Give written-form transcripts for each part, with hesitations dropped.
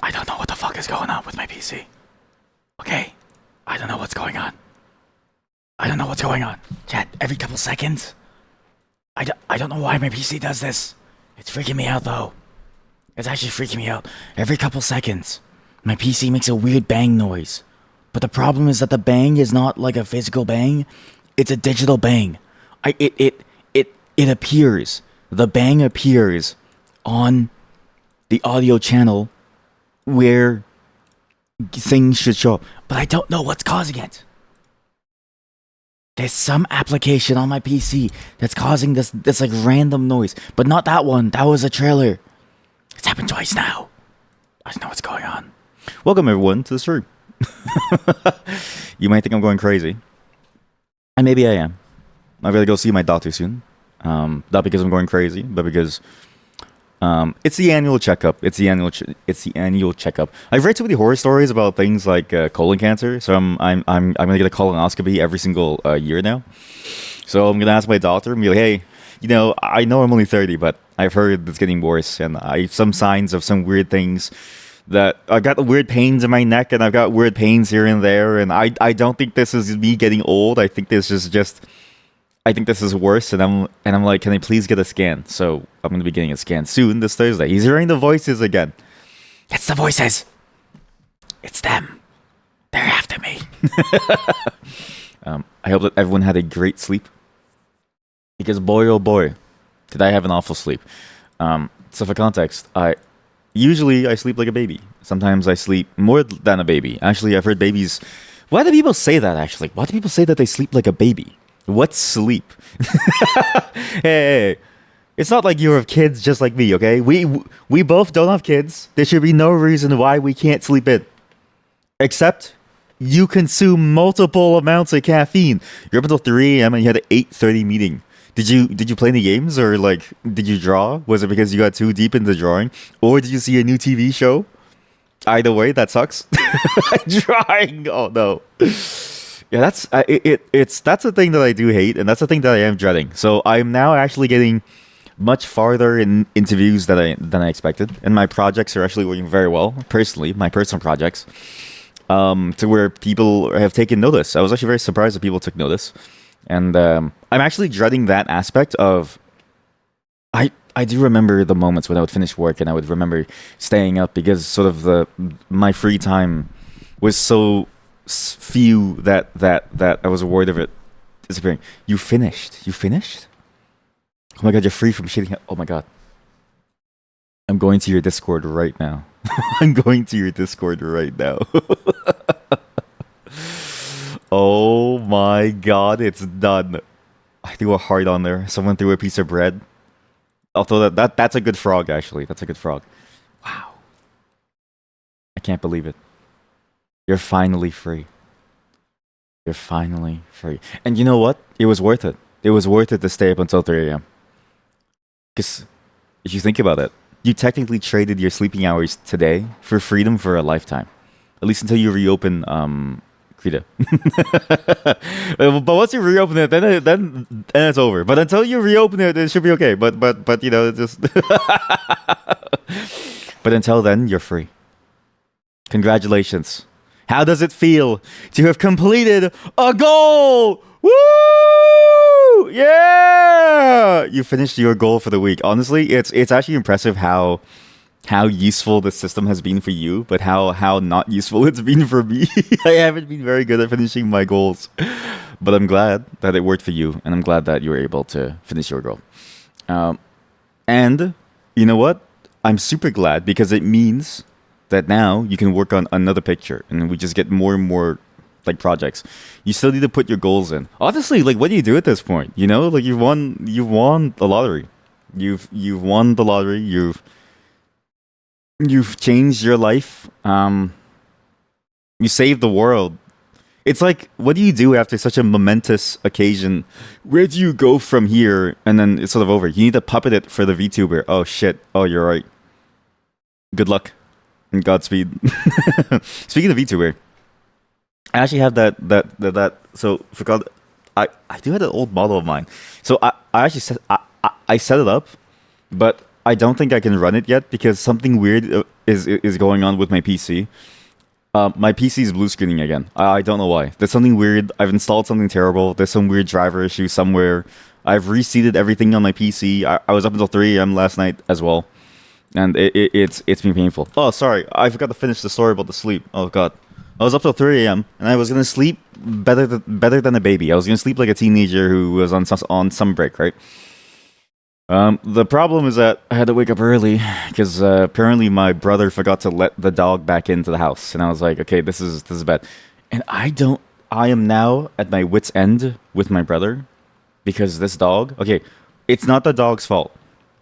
I don't know what the fuck is going on with my PC. Okay? I don't know what's going on. I don't know what's going on. Chat, every couple seconds. I don't know why my PC does this. It's freaking me out though. It's actually freaking me out. Every couple seconds, my PC makes a weird bang noise. But the problem is that the bang is not like a physical bang. It's a digital bang. It appears. The bang appears on the audio channel where things should show up. But I don't know what's causing it. There's some application on my PC that's causing this like random noise. But not that one. That was a trailer. It's happened twice now. I don't know what's going on. Welcome everyone to the stream. You might think I'm going crazy. And maybe I am. I'm gonna go see my doctor soon. Not because I'm going crazy, but because it's the annual checkup. It's the annual checkup. I've read too many horror stories about things like colon cancer, so I'm gonna get a colonoscopy every single year now. So I'm gonna ask my doctor and be like, hey, I know I'm only 30, but I've heard it's getting worse, and I have some signs of some weird things. That I got weird pains in my neck, and I've got weird pains here and there, and I don't think this is me getting old. I think this is just. I think this is worse, and I'm like, can I please get a scan? So I'm gonna be getting a scan soon this Thursday. He's hearing the voices again. It's the voices. It's them. They're after me. I hope that everyone had a great sleep. Because boy, oh boy, did I have an awful sleep. So for context, usually I sleep like a baby. Sometimes I sleep more than a baby. Actually, I've heard babies. Why do people say that? Actually, why do people say that they sleep like a baby? What's sleep? Hey, it's not like you have kids just like me, okay? We both don't have kids. There should be no reason why we can't sleep in. Except you consume multiple amounts of caffeine. You're up until 3 a.m. and you had an 8:30 meeting. Did you play any games, or like did you draw? Was it because you got too deep into drawing? Or did you see a new TV show? Either way, that sucks. Drawing. Oh no. Yeah, that's that's a thing that I do hate, and that's a thing that I am dreading. So I'm now actually getting much farther in interviews than I expected, and my projects are actually working very well. Personally, my personal projects, to where people have taken notice. I was actually very surprised that people took notice, and I'm actually dreading that aspect of. I do remember the moments when I would finish work and I would remember staying up because sort of my free time was so few that I was worried of it disappearing. You finished? Oh my god, you're free from shitting. Oh my god. I'm going to your Discord right now. I'm going to your Discord right now. Oh my god, it's done. I threw a heart on there. Someone threw a piece of bread. Although that's a good frog, actually. That's a good frog. Wow. I can't believe it. You're finally free. You're finally free. And you know what? It was worth it. It was worth it to stay up until 3 a.m. Because if you think about it, you technically traded your sleeping hours today for freedom for a lifetime. At least until you reopen Krita. But once you reopen it, then it's over. But until you reopen it, it should be okay. But just. But until then, you're free. Congratulations. How does it feel to have completed a goal? Woo! Yeah! You finished your goal for the week. Honestly, it's actually impressive how useful the system has been for you, but how not useful it's been for me. I haven't been very good at finishing my goals. But I'm glad that it worked for you, and I'm glad that you were able to finish your goal. And you know what? I'm super glad because it means that now you can work on another picture, and we just get more and more like projects. You still need to put your goals in. Honestly, like what do you do at this point? Like you've won the lottery. You've won the lottery. You've changed your life. You saved the world. It's like, what do you do after such a momentous occasion? Where do you go from here? And then it's sort of over. You need to puppet it for the VTuber. Oh shit. Oh, you're right. Good luck. And Godspeed. Speaking of VTuber, I actually have that. So forgot. I do have an old model of mine. So I actually set it up, but I don't think I can run it yet because something weird is going on with my PC. My PC is blue screening again. I don't know why. There's something weird. I've installed something terrible. There's some weird driver issue somewhere. I've reseated everything on my PC. I was up until 3 a.m. last night as well, and it's been painful. Oh, sorry, I forgot to finish the story about the sleep. Oh God, I was up till 3 a.m. and I was gonna sleep better than a baby. I was gonna sleep like a teenager who was on some break, right? The problem is that I had to wake up early because apparently my brother forgot to let the dog back into the house, and I was like, okay, this is bad, and I am now at my wit's end with my brother because this dog. Okay, it's not the dog's fault.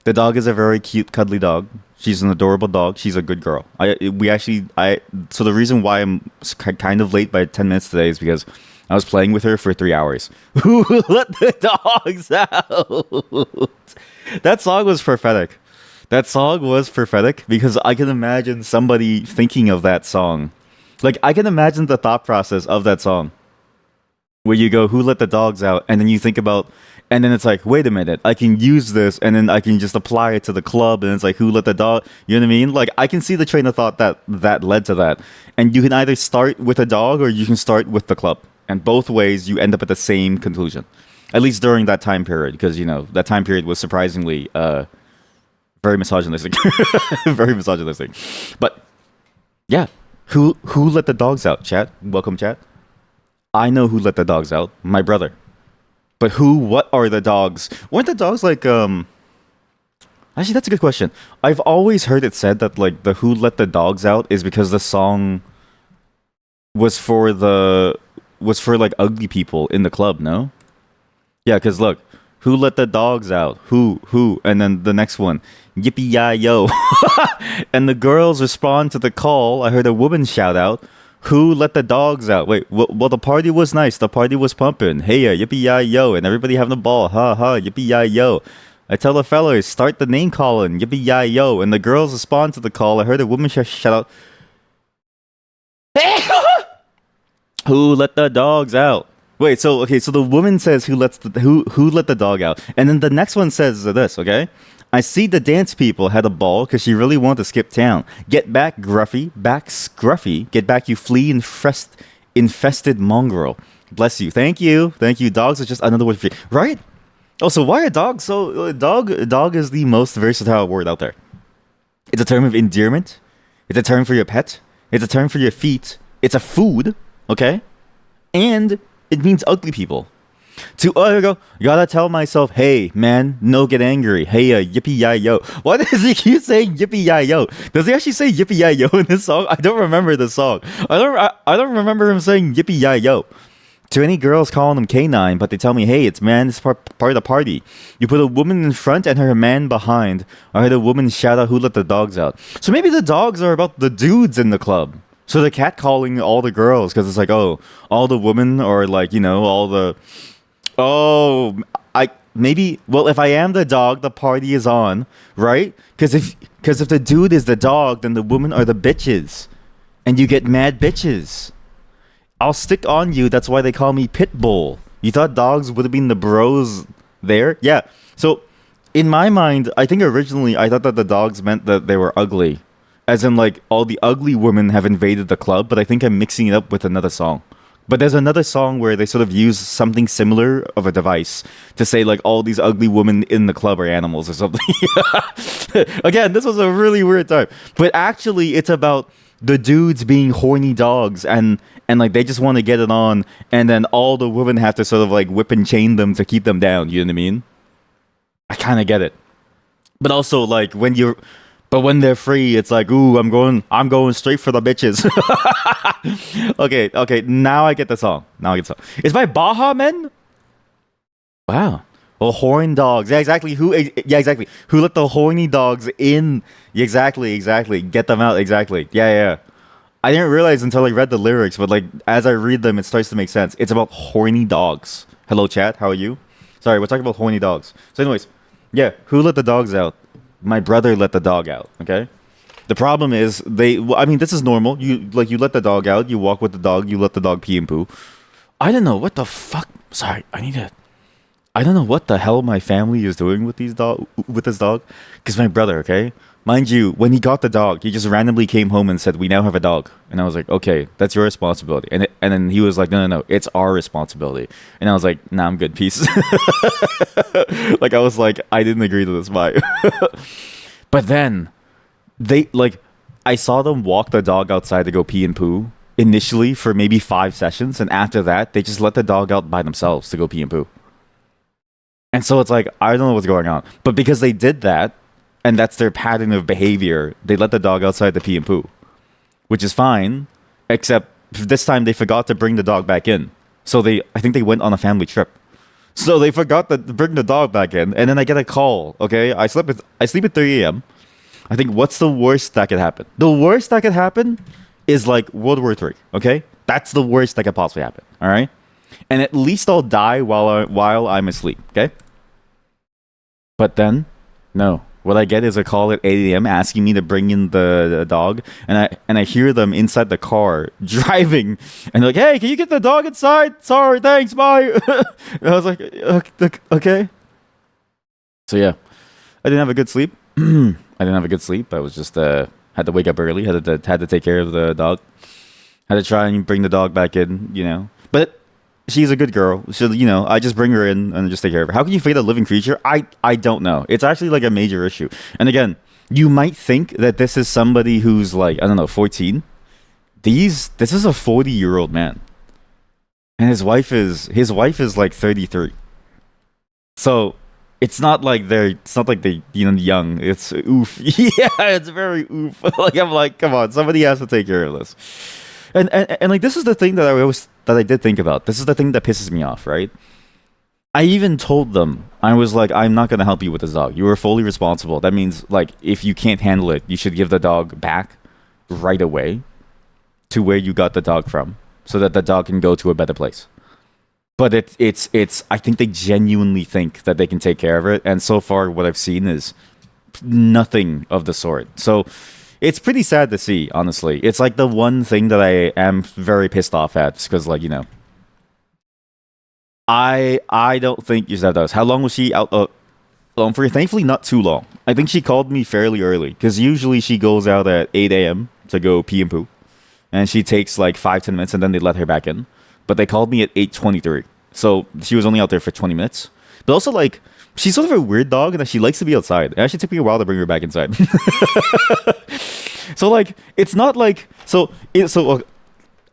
The dog is a very cute, cuddly dog. She's an adorable dog. She's a good girl. So the reason why I'm kind of late by 10 minutes today is because I was playing with her for 3 hours. Who let the dogs out? That song was prophetic. That song was prophetic because I can imagine somebody thinking of that song. Like, I can imagine the thought process of that song. Where you go, who let the dogs out? And then you think about, and then it's like, wait a minute, I can use this, and then I can just apply it to the club, and it's like, who let the dog? You know what I mean? Like, I can see the train of thought that led to that. And you can either start with a dog or you can start with the club. And both ways, you end up at the same conclusion. At least during that time period, because, you know, that time period was surprisingly very misogynistic. Very misogynistic. But, yeah. Who let the dogs out, chat? Welcome, chat. I know who let the dogs out. My brother. But what are the dogs? Weren't the dogs like, Actually, that's a good question. I've always heard it said that, like, the who let the dogs out is because the song was for like ugly people in the club, no? Yeah, because look, who let the dogs out? Who? And then the next one, yippee-yi-yo. And the girls respond to the call. I heard a woman shout out, who let the dogs out? Wait, well, the party was nice. The party was pumping. Hey, yippee-yi-yo. And everybody having a ball. Ha, ha, yippee-yi-yo. I tell the fellas, start the name calling. Yippee-yi-yo. And the girls respond to the call. I heard a woman shout out, who let the dogs out? Wait, so the woman says who let the dog out, and then the next one says this. Okay, I see the dance people had a ball because she really wanted to skip town. Get back, Gruffy, back, Scruffy. Get back, you flea infested mongrel. Bless you, thank you. Dogs are just another word for you, right? Oh, so why are dogs so dog is the most versatile word out there. It's a term of endearment. It's a term for your pet. It's a term for your feet. It's a food. Okay, and it means ugly people. I go, gotta tell myself, hey, man, no get angry. Hey, yippee-yi-yo. Why does he keep saying yippee-yi-yo? Does he actually say yippee-yi-yo in this song? I don't remember the song. I don't remember him saying yippee-yi-yo. To any girls calling him K9, but they tell me, hey, it's part of the party. You put a woman in front and her man behind. I heard a woman shout out, who let the dogs out? So maybe the dogs are about the dudes in the club. So they're catcalling all the girls because it's like, oh, all the women or like, you know, all the... Oh, well, if I am the dog, the party is on, right? Because if the dude is the dog, then the women are the bitches. And you get mad bitches. I'll stick on you. That's why they call me Pitbull. You thought dogs would have been the bros there? Yeah. So in my mind, I think originally I thought that the dogs meant that they were ugly. As in, like, all the ugly women have invaded the club, but I think I'm mixing it up with another song. But there's another song where they sort of use something similar of a device to say, like, all these ugly women in the club are animals or something. Again, this was a really weird time. But actually, it's about the dudes being horny dogs and like, they just want to get it on, and then all the women have to sort of, like, whip and chain them to keep them down. You know what I mean? I kind of get it. But also, like, when they're free, it's like, ooh, I'm going straight for the bitches. Okay, now I get the song. It's by Baha Men? Wow. Well, horn dogs. Yeah, exactly. Who let the horny dogs in? Exactly. Get them out. Exactly. Yeah. I didn't realize until I read the lyrics, but like as I read them, it starts to make sense. It's about horny dogs. Hello, chat. How are you? Sorry, we're talking about horny dogs. So anyways, yeah, who let the dogs out? My brother let the dog out, okay? The problem is this is normal. You let the dog out, you walk with the dog, you let the dog pee and poo. I don't know, what the fuck? Sorry, I don't know what the hell my family is doing with this dog. Because my brother, okay, mind you, when he got the dog, he just randomly came home and said, "We now have a dog." And I was like, "Okay, that's your responsibility." And then he was like, "No, no, no, it's our responsibility." And I was like, "Nah, I'm good, peace." Like I was like, I didn't agree to this. Bye. But then they like, I saw them walk the dog outside to go pee and poo initially for maybe 5 sessions, and after that, they just let the dog out by themselves to go pee and poo. And so it's like, I don't know what's going on. But because they did that, and that's their pattern of behavior, they let the dog outside to pee and poo, which is fine, except this time they forgot to bring the dog back in. So I think they went on a family trip. So they forgot to bring the dog back in, and then I get a call. Okay, I sleep at 3 a.m. I think, what's the worst that could happen? The worst that could happen is like World War III. Okay, that's the worst that could possibly happen. All right, and at least I'll die while I'm asleep. Okay, but then no. What I get is a call at 8 a.m. asking me to bring in the dog, and I hear them inside the car driving, and they're like, "Hey, can you get the dog inside? Sorry, thanks, bye." And I was like, "Okay." So yeah, I didn't have a good sleep. I didn't have a good sleep. I was just had to wake up early. Had to take care of the dog. Had to try and bring the dog back in. But she's a good girl. So, I just bring her in and just take care of her. How can you fade a living creature? I don't know. It's actually like a major issue. And again, you might think that this is somebody who's like, I don't know, 14. This is a 40-year-old man. And his wife is like 33. So it's not like they young. It's oof. Yeah, it's very oof. Like, I'm like, come on, somebody has to take care of this. And like, this is the thing that I did think about. This is the thing that pisses me off, right? I even told them, I was like, I'm not going to help you with this dog. You are fully responsible. That means, like, if you can't handle it, you should give the dog back right away to where you got the dog from, so that the dog can go to a better place. But it's I think they genuinely think that they can take care of it, and so far what I've seen is nothing of the sort. So it's pretty sad to see, honestly. It's like the one thing that I am very pissed off at, because, like, I don't think Yuzef does. How long was she out for? Thankfully, not too long. I think she called me fairly early, because usually she goes out at 8 a.m. to go pee and poo, and she takes like 5-10 minutes, and then they let her back in. But they called me at 8:23, so she was only out there for 20 minutes. But also, like, she's sort of a weird dog, and that she likes to be outside. It actually took me a while to bring her back inside. So, like, it's not like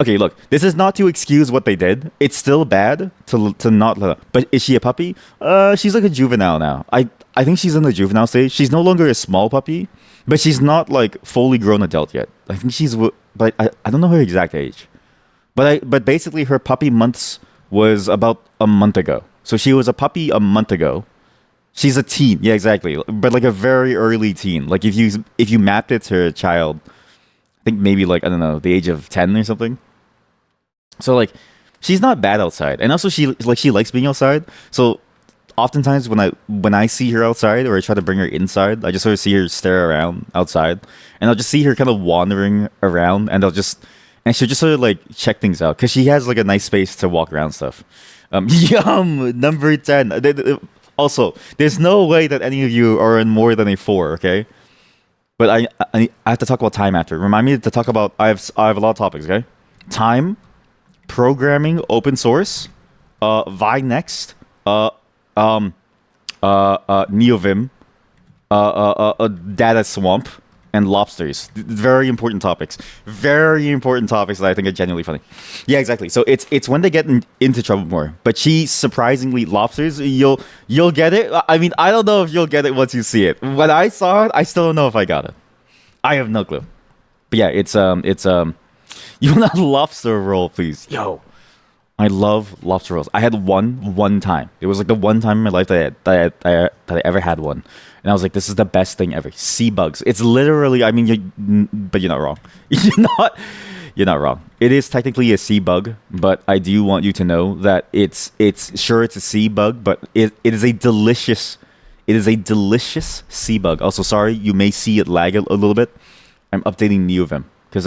okay, look, this is not to excuse what they did. It's still bad to not let her. But is she a puppy? She's like a juvenile now. I think she's in the juvenile stage. She's no longer a small puppy, but she's not like fully grown adult yet. I think but I don't know her exact age. But basically her puppy months was about a month ago. So she was a puppy a month ago. She's a teen. Yeah, exactly. But like a very early teen. Like if you mapped it to a child, I think maybe like, I don't know, the age of 10 or something. So like, she's not bad outside. And also she likes being outside. So oftentimes when I see her outside, or I try to bring her inside, I just sort of see her stare around outside, and I'll just see her kind of wandering around, and she'll just sort of like check things out, because she has like a nice space to walk around stuff. Yum, number 10. Also, there's no way that any of you are in more than a 4, okay? But I have to talk about time after. Remind me to talk about, I have a lot of topics, okay? Time, programming, open source, ViNext, Neovim, Data Swamp, and lobsters. Very important topics. Very important topics that I think are genuinely funny. Yeah, exactly. So it's when they get into trouble more. But she, surprisingly, lobsters, you'll get it. I mean, I don't know if you'll get it once you see it. When I saw it, I still don't know if I got it. I have no clue. But yeah, it's you want a lobster roll, please? Yo, I love lobster rolls. I had one time. It was like the one time in my life that I ever had one. And I was like, this is the best thing ever. Sea bugs. It's literally, I mean, but you're not wrong. You're not wrong. It is technically a sea bug, but I do want you to know that it's a sea bug, but it is a delicious sea bug. Also, sorry, you may see it lag a little bit. I'm updating Neovim because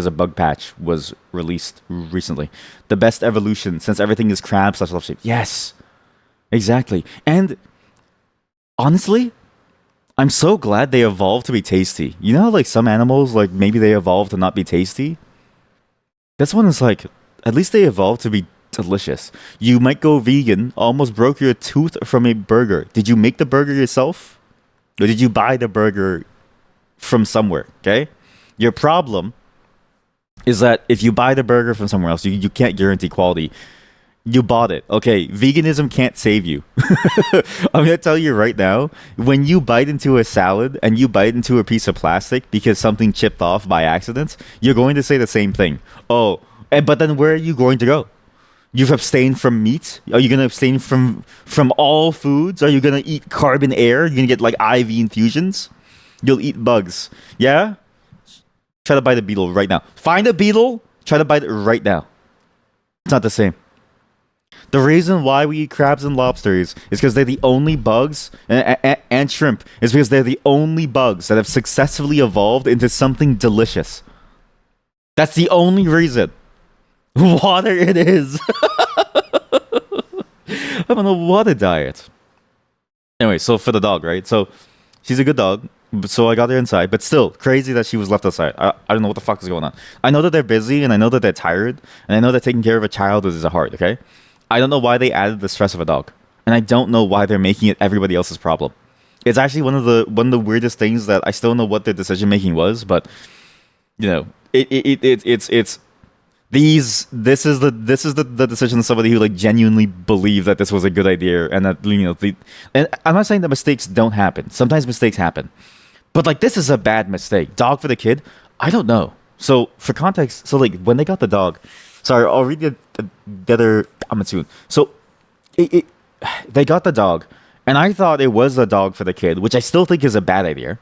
a bug patch was released recently. The best evolution, since everything is crab / lobster. Yes. Exactly. And honestly, I'm so glad they evolved to be tasty. You know, like some animals, like maybe they evolved to not be tasty. This one is like, at least they evolved to be delicious. You might go vegan, almost broke your tooth from a burger. Did you make the burger yourself? Or did you buy the burger from somewhere? Okay? Your problem is that if you buy the burger from somewhere else, you can't guarantee quality. You bought it. Okay, veganism can't save you. I'm gonna tell you right now, when you bite into a salad and you bite into a piece of plastic because something chipped off by accident, you're going to say the same thing. Oh, but then where are you going to go? You've abstained from meat? Are you gonna abstain from all foods? Are you gonna eat carbon air? You're gonna get like IV infusions? You'll eat bugs. Yeah? Try to bite a beetle right now. Find a beetle, try to bite it right now. It's not the same. The reason why we eat crabs and lobsters is because they're the only bugs, and shrimp, is because they're the only bugs that have successfully evolved into something delicious. That's the only reason. Water it is. I'm on a water diet. Anyway, so for the dog, right? So she's a good dog. So I got her inside, but still crazy that she was left outside. I don't know what the fuck is going on. I know that they're busy, and I know that they're tired, and I know that taking care of a child is hard. Okay, I don't know why they added the stress of a dog, and I don't know why they're making it everybody else's problem. It's actually one of the weirdest things that I still don't know what their decision making was, but you know, it's this is the decision of somebody who like genuinely believed that this was a good idea, and that and I'm not saying that mistakes don't happen. Sometimes mistakes happen, but like this is a bad mistake. Dog for the kid, I don't know. So for context, so like when they got the dog, sorry, I'll read the other Amatsun. So it they got the dog, and I thought it was a dog for the kid, which I still think is a bad idea,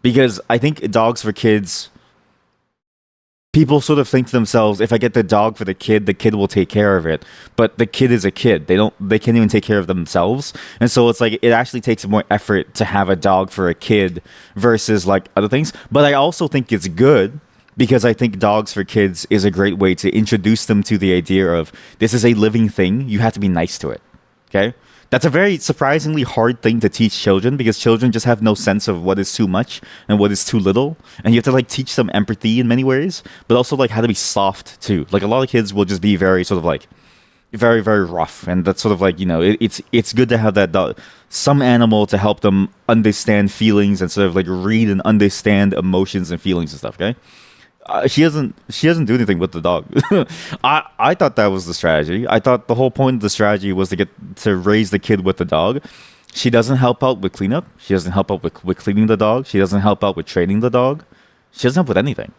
because I think dogs for kids, people sort of think to themselves, if I get the dog for the kid will take care of it. But the kid is a kid. They can't even take care of themselves. And so it's like it actually takes more effort to have a dog for a kid versus like other things. But I also think it's good because I think dogs for kids is a great way to introduce them to the idea of this is a living thing. You have to be nice to it. Okay? That's a very surprisingly hard thing to teach children because children just have no sense of what is too much and what is too little. And you have to like teach them empathy in many ways, but also like how to be soft too. Like a lot of kids will just be very sort of like very, very rough. And that's sort of like, it's good to have that some animal to help them understand feelings and sort of like read and understand emotions and feelings and stuff. Okay. She doesn't do anything with the dog. I thought that was the strategy. I thought the whole point of the strategy was to get to raise the kid with the dog. She doesn't help out with cleanup. She doesn't help out with cleaning the dog. She doesn't help out with training the dog. She doesn't help with anything.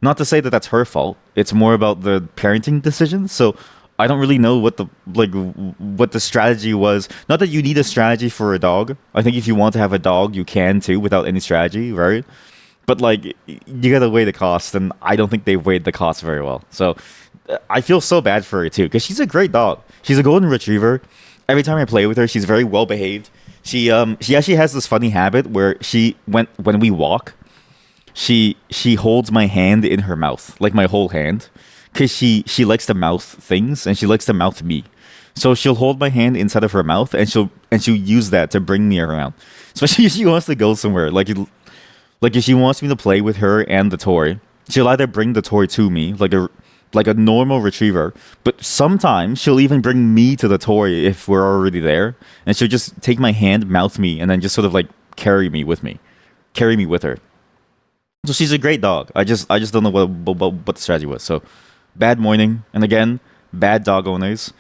Not to say that that's her fault. It's more about the parenting decisions. So I don't really know what the strategy was. Not that you need a strategy for a dog. I think if you want to have a dog, you can too without any strategy, right? But like you gotta weigh the cost, and I don't think they weighed the cost very well. So I feel so bad for her too, because she's a great dog. She's a golden retriever. Every time I play with her, she's very well behaved. She actually has this funny habit where when we walk, she holds my hand in her mouth, like my whole hand, because she likes to mouth things and she likes to mouth me. So she'll hold my hand inside of her mouth and she'll use that to bring me around. Especially if she wants to go somewhere, like if she wants me to play with her and the toy, she'll either bring the toy to me like a normal retriever, but sometimes she'll even bring me to the toy if we're already there, and she'll just take my hand, mouth me, and then just sort of like carry me with her. So she's a great dog. I just don't know what the strategy was. So bad morning, and again, bad dog owners.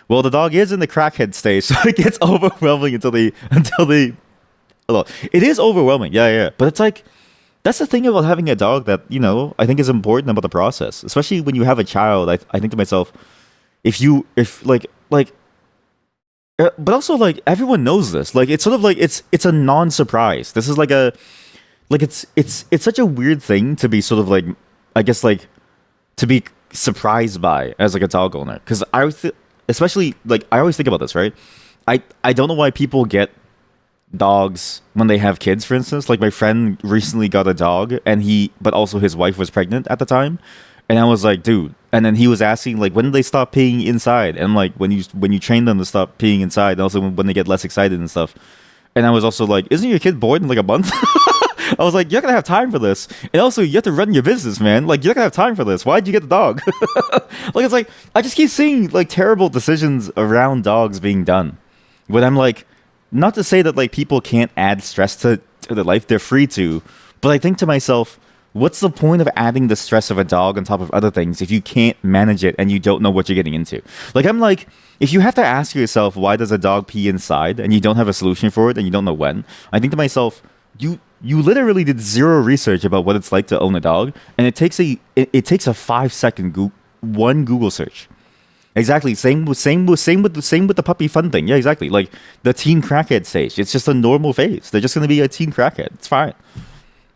Well, the dog is in the crackhead stage, so it gets overwhelming until they. Well, it is overwhelming, yeah. But it's like that's the thing about having a dog that I think is important about the process, especially when you have a child. I think to myself, but also like everyone knows this. Like it's sort of like it's a non-surprise. This is it's such a weird thing to be sort of like, I guess, like to be surprised by as like a dog owner, because especially like I always think about this, right? I don't know why people get dogs when they have kids, for instance. Like my friend recently got a dog, but also his wife was pregnant at the time, And I was like, dude. And then he was asking like, when did they stop peeing inside? And like, when you train them to stop peeing inside, and also when they get less excited and stuff. And I was also like, isn't your kid born in like a month? I was like, you're not gonna have time for this. And also, you have to run your business, man. Like, you're not gonna have time for this. Why'd you get the dog? Like, it's like, I just keep seeing like terrible decisions around dogs being done. When I'm like, not to say that like people can't add stress to their life, they're free to. But I think to myself, what's the point of adding the stress of a dog on top of other things if you can't manage it and you don't know what you're getting into? Like, I'm like, if you have to ask yourself, why does a dog pee inside, and you don't have a solution for it and you don't know when, I think to myself, you literally did zero research about what it's like to own a dog, and it takes a 5-second one Google search. Exactly. Same with the puppy fun thing. Yeah, exactly. Like the teen crackhead stage. It's just a normal phase. They're just gonna be a teen crackhead. It's fine.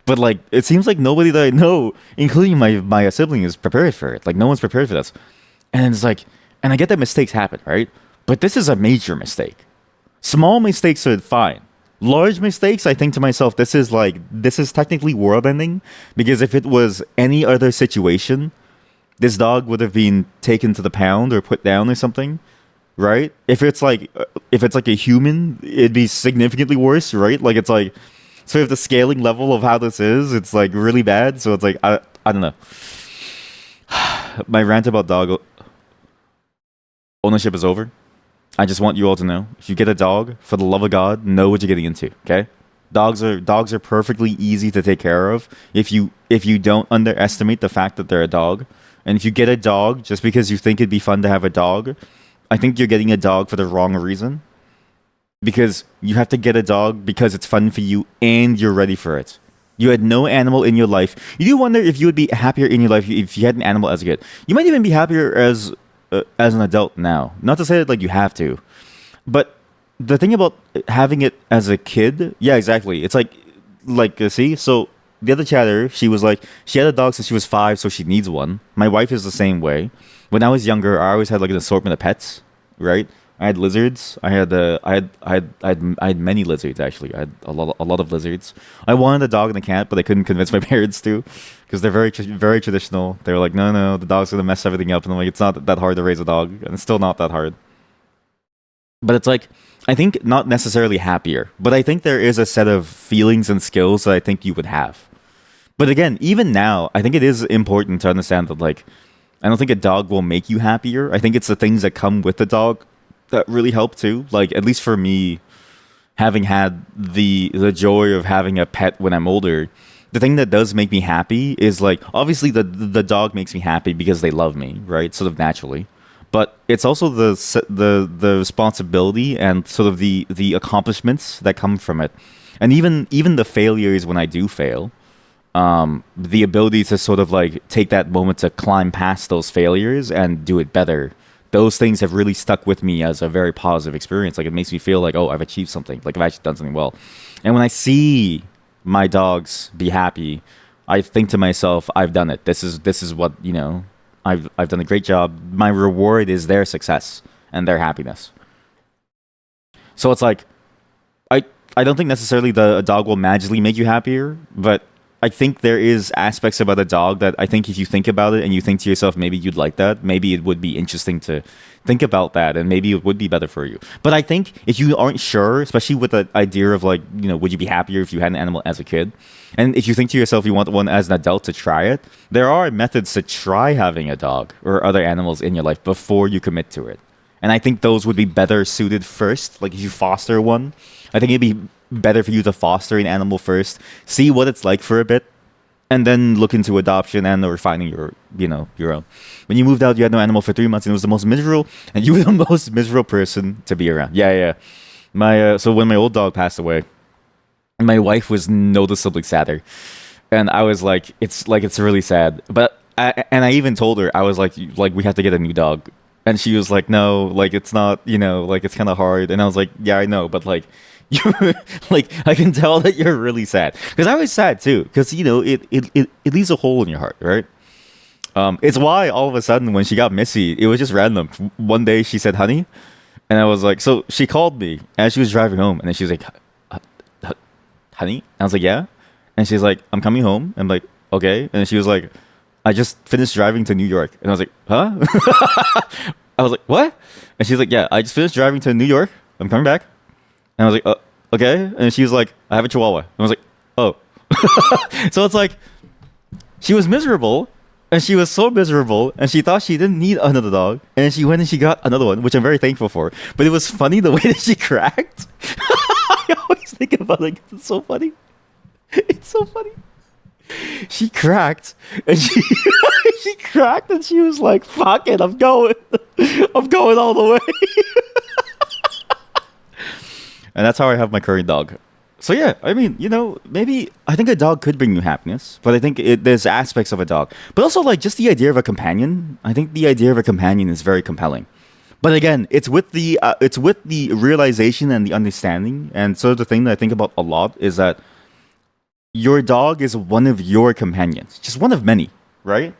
But like, it seems like nobody that I know, including my sibling, is prepared for it. Like, no one's prepared for this. And it's like, and I get that mistakes happen, right? But this is a major mistake. Small mistakes are fine. Large mistakes, I think to myself, this is technically world ending, because if it was any other situation, this dog would have been taken to the pound or put down or something, right? If it's like a human, it'd be significantly worse, right? Like, it's like, so if the scaling level of how this is, it's like really bad. So it's like, I don't know. My rant about dog ownership is over. I just want you all to know, if you get a dog, for the love of God, know what you're getting into. Okay, dogs are perfectly easy to take care of if you don't underestimate the fact that they're a dog. And if you get a dog just because you think it'd be fun to have a dog, I think you're getting a dog for the wrong reason. Because you have to get a dog because it's fun for you and you're ready for it. You had no animal in your life. You do wonder if you would be happier in your life if you had an animal as a kid. You might even be happier as an adult now. Not to say that like you have to, but the thing about having it as a kid, yeah, exactly. It's like see, so the other chatter, she was like, she had a dog since she was 5, so she needs one. My wife is the same way. When I was younger, I always had like an assortment of pets, right? I had lizards. I had many lizards actually. I had a lot of lizards. I wanted a dog and a cat, but I couldn't convince my parents to, because they're very traditional. They were like, no, the dog's gonna mess everything up, and I'm like, it's not that hard to raise a dog, and it's still not that hard. But it's like, I think not necessarily happier, but I think there is a set of feelings and skills that I think you would have. But again, even now, I think it is important to understand that like, I don't think a dog will make you happier. I think it's the things that come with the dog that really help too. Like, at least for me, having had the joy of having a pet when I'm older, the thing that does make me happy is like, obviously the dog makes me happy because they love me, right? Sort of naturally. But it's also the responsibility and sort of the accomplishments that come from it. And even the failures when I do fail, the ability to sort of like take that moment to climb past those failures and do it better, those things have really stuck with me as a very positive experience. Like, it makes me feel like, oh, I've achieved something. Like, I've actually done something well. And when I see my dogs be happy, I think to myself, I've done it. This is what, I've done a great job. My reward is their success and their happiness. So it's like, I don't think necessarily a dog will magically make you happier, but I think there is aspects about a dog that I think if you think about it and you think to yourself, maybe you'd like that, maybe it would be interesting to think about that, and maybe it would be better for you. But I think if you aren't sure, especially with the idea of like, would you be happier if you had an animal as a kid? And if you think to yourself you want one as an adult to try it, there are methods to try having a dog or other animals in your life before you commit to it. And I think those would be better suited first. Like, if you foster one, I think it'd be better for you to foster an animal first, see what it's like for a bit, and then look into adoption and or finding your own. When you moved out, you had no animal for 3 months, and it was the most miserable, and you were the most miserable person to be around. Yeah. So when my old dog passed away, my wife was noticeably sadder, and I was like, it's really sad. But I even told her, I was like we have to get a new dog, and she was like, no, like it's not, like it's kind of hard. And I was like, yeah, I know, but like, you like, I can tell that you're really sad, because I was sad too, because it leaves a hole in your heart, right? It's why all of a sudden when she got Missy, it was just random. One day she said honey, and I was like, so she called me as she was driving home, and then she was like, honey, and I was like, yeah, and she's like, I'm coming home. I'm like, okay, and she was like, I just finished driving to New York. And I was like, huh? I was like, what? And she's like, yeah, I just finished driving to New York. I'm coming back. And I was like, okay. And she was like, I have a Chihuahua. And I was like, oh. So it's like, she was miserable. And she was so miserable. And she thought she didn't need another dog. And she went and she got another one, which I'm very thankful for. But it was funny the way that she cracked. I always think about it. It's so funny. It's so funny. She cracked. And she, she cracked and she was like, fuck it, I'm going. I'm going all the way. And that's how I have my current dog. So yeah, I mean, maybe I think a dog could bring you happiness, but I think there's aspects of a dog, but also like just the idea of a companion. I think the idea of a companion is very compelling. But again, it's with the realization and the understanding, and so the thing that I think about a lot is that your dog is one of your companions, just one of many, right?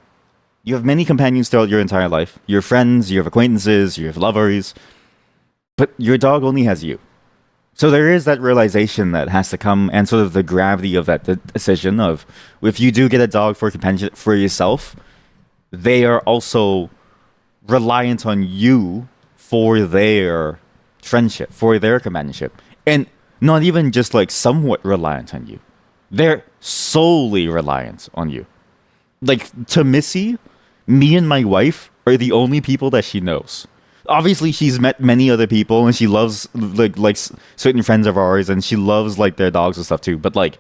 You have many companions throughout your entire life. You have friends, you have acquaintances, you have lovers, but your dog only has you. So there is that realization that has to come, and sort of the gravity of that decision of if you do get a dog for companionship for yourself, they are also reliant on you for their friendship, for their companionship, and not even just like somewhat reliant on you. They're solely reliant on you. Like to Missy, me and my wife are the only people that she knows. Obviously she's met many other people and she loves like certain friends of ours and she loves like their dogs and stuff too, but like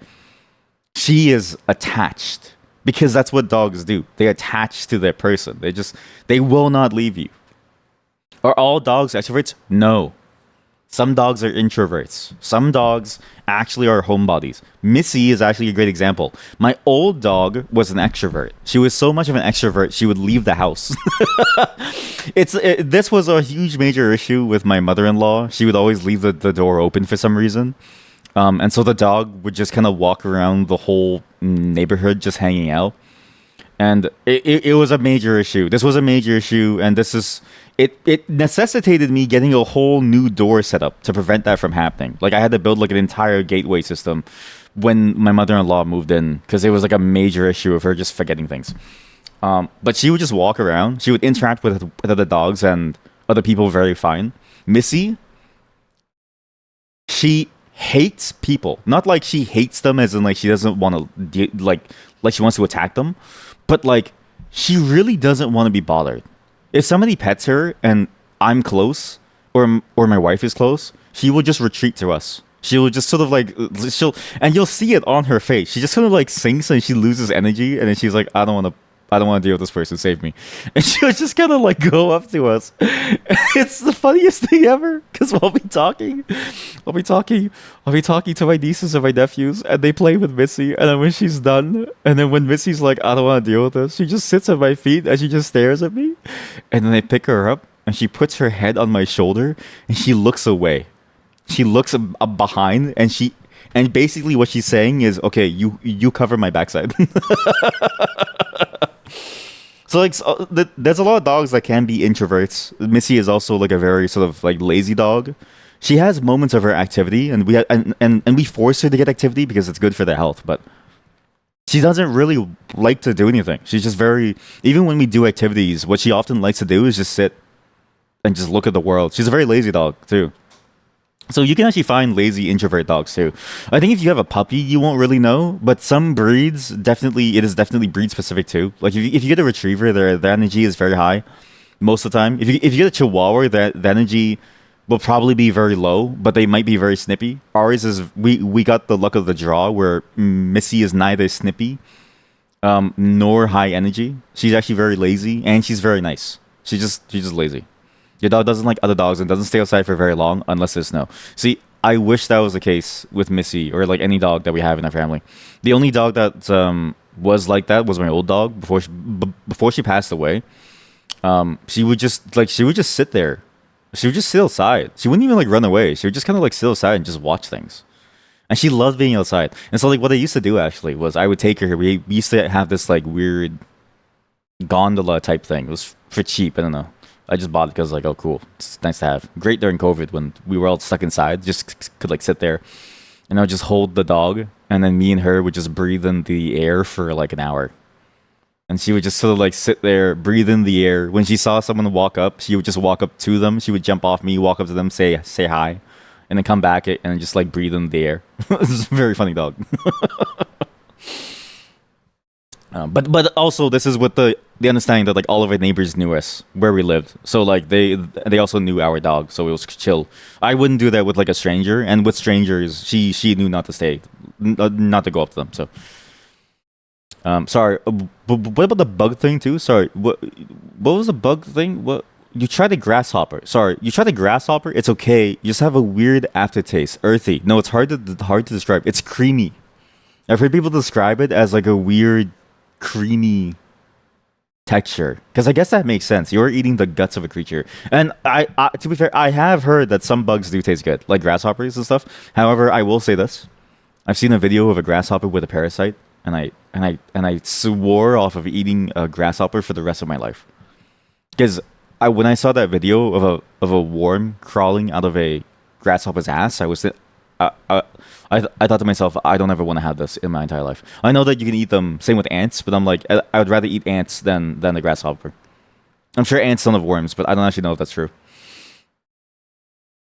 she is attached because that's what dogs do. They attach to their person. They will not leave you. Are all dogs extroverts? No. Some dogs are introverts. Some dogs actually are homebodies. Missy is actually a great example. My old dog was an extrovert. She was so much of an extrovert, she would leave the house. This was a huge major issue with my mother-in-law. She would always leave the door open for some reason. And so the dog would just kind of walk around the whole neighborhood just hanging out. And it was a major issue. This was a major issue, and it necessitated me getting a whole new door set up to prevent that from happening. Like I had to build like an entire gateway system when my mother-in-law moved in because it was like a major issue of her just forgetting things. But she would just walk around. She would interact with other dogs and other people very fine. Missy, she hates people. Not like she hates them as in like she doesn't want to like she wants to attack them, but like she really doesn't want to be bothered. If somebody pets her and I'm close or my wife is close, she will just retreat to us. She will just sort of like and you'll see it on her face. She just kind of like sinks and she loses energy and then she's like, I don't want to deal with this person. Save me. And she'll just kind of like go up to us. It's the funniest thing ever because I'll be talking to my nieces and my nephews and they play with Missy. And then when she's done, and then when Missy's like, I don't want to deal with this, she just sits at my feet and she just stares at me. And then I pick her up and she puts her head on my shoulder and she looks away. She looks behind and basically what she's saying is, okay, you cover my backside. So like there's a lot of dogs that can be introverts. Missy is also like a very sort of like lazy dog. She has moments of her activity and we force her to get activity because it's good for their health, but she doesn't really like to do anything. She's just even when we do activities, what she often likes to do is just sit and just look at the world. She's a very lazy dog too. So you can actually find lazy introvert dogs too. I think if you have a puppy, you won't really know, but some breeds it is definitely breed specific too. Like if you get a retriever, their energy is very high most of the time. If you get a Chihuahua, the energy will probably be very low, but they might be very snippy. Ours is we got the luck of the draw where Missy is neither snippy nor high energy. She's actually very lazy and she's very nice. She's just lazy. Your dog doesn't like other dogs and doesn't stay outside for very long unless there's snow. See, I wish that was the case with Missy or like any dog that we have in our family. The only dog that was like that was my old dog before she passed away. She would just sit there. She would just sit outside. She wouldn't even like run away. She would just kind of like sit outside and just watch things. And she loved being outside. And so like what I used to do actually was I would take her. We used to have this like weird gondola type thing. It was for cheap. I don't know. I just bought it because like, oh cool, it's nice to have. Great during COVID when we were all stuck inside, just could like sit there and I would just hold the dog and then me and her would just breathe in the air for like an hour. and she would just sort of like sit there, breathe in the air. When she saw someone walk up, she would just walk up to them. She would jump off me, walk up to them, say hi, and then come back and just like breathe in the air. This is a very funny dog. But also this is with the understanding that like all of our neighbors knew us where we lived, so like they also knew our dog, so it was chill. I wouldn't do that with like a stranger, and with strangers, she knew not to stay, not to go up to them. So sorry, but what about the bug thing too? Sorry, what was the bug thing? What you tried the grasshopper? Sorry, you tried the grasshopper. It's okay. You just have a weird aftertaste, earthy. No, it's hard to describe. It's creamy. I've heard people describe it as like a weird creamy texture, because I guess that makes sense. You're eating the guts of a creature, and to be fair, I have heard that some bugs do taste good, like grasshoppers and stuff. However, I will say this: I've seen a video of a grasshopper with a parasite, and I swore off of eating a grasshopper for the rest of my life. Because when I saw that video of a worm crawling out of a grasshopper's ass, I thought to myself, I don't ever want to have this in my entire life. I know that you can eat them, same with ants, but I'm like, I would rather eat ants than the grasshopper. I'm sure ants don't have worms, but I don't actually know if that's true.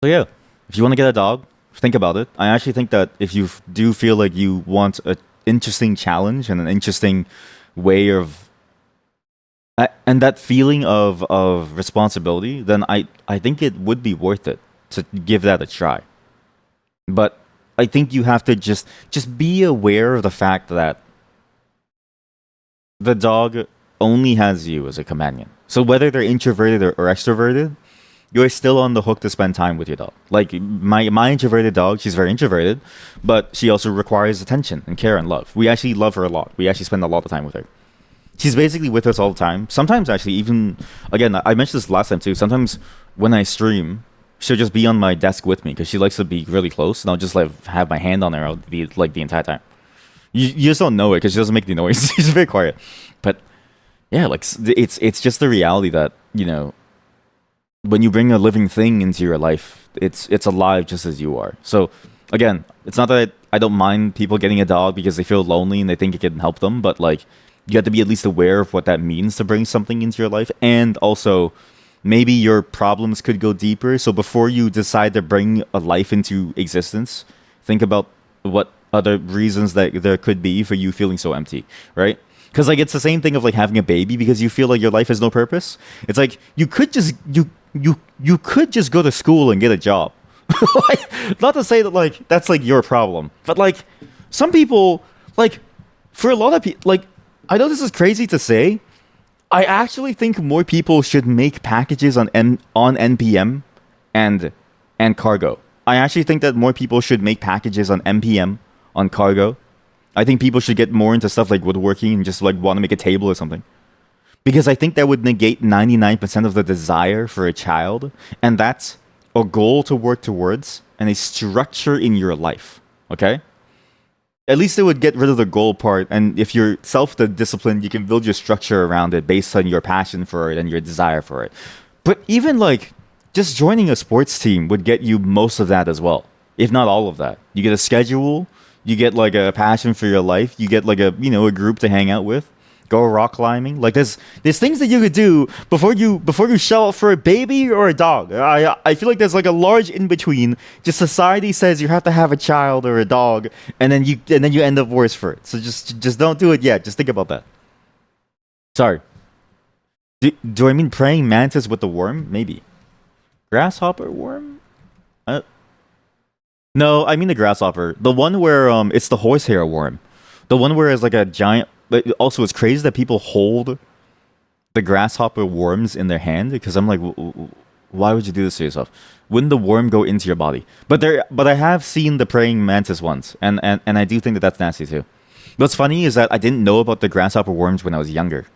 So yeah, if you want to get a dog, think about it. I actually think that if you do feel like you want an interesting challenge and an interesting way of and that feeling of responsibility, then I think it would be worth it to give that a try. But I think you have to just be aware of the fact that the dog only has you as a companion. So whether they're introverted or extroverted, you're still on the hook to spend time with your dog. Like my introverted dog, she's very introverted, but she also requires attention and care and love. We actually love her a lot. We actually spend a lot of time with her. She's basically with us all the time. Sometimes actually even, again, I mentioned this last time too, sometimes when I stream, she'll just be on my desk with me because she likes to be really close, and I'll just like have my hand on her the entire time. You just don't know it because she doesn't make the noise. She's very quiet. But yeah, like it's just the reality that, you know, when you bring a living thing into your life, it's alive just as you are. So again, it's not that I don't mind people getting a dog because they feel lonely and they think it can help them, but like you have to be at least aware of what that means to bring something into your life, and also maybe your problems could go deeper. So before you decide to bring a life into existence, think about what other reasons that there could be for you feeling so empty, right? Because like it's the same thing of like having a baby because you feel like your life has no purpose. It's like you could just you could just go to school and get a job. Like, not to say that like that's like your problem, but like some people, like for a lot of people, like I know this is crazy to say, I actually think more people should make packages on NPM and Cargo. I actually think that more people should make packages on NPM, on Cargo. I think people should get more into stuff like woodworking and just like want to make a table or something. Because I think that would negate 99% of the desire for a child, and that's a goal to work towards and a structure in your life. Okay? At least it would get rid of the goal part, and if you're self-disciplined, you can build your structure around it based on your passion for it and your desire for it. But even like just joining a sports team would get you most of that as well, if not all of that. You get a schedule, you get like a passion for your life, you get like a, you know, a group to hang out with, go rock climbing. Like there's things that you could do before you shell out for a baby or a dog. I feel like there's like a large in between. Just society says you have to have a child or a dog, and then you end up worse for it. So just don't do it yet. Just think about that. Sorry. Do I mean praying mantis with the worm? Maybe. Grasshopper worm? No, I mean the grasshopper. The one where it's the horsehair worm. The one where it's like a giant. But also, it's crazy that people hold the grasshopper worms in their hand, because I'm like, why would you do this to yourself? Wouldn't the worm go into your body? But I have seen the praying mantis ones, and I do think that that's nasty too. What's funny is that I didn't know about the grasshopper worms when I was younger.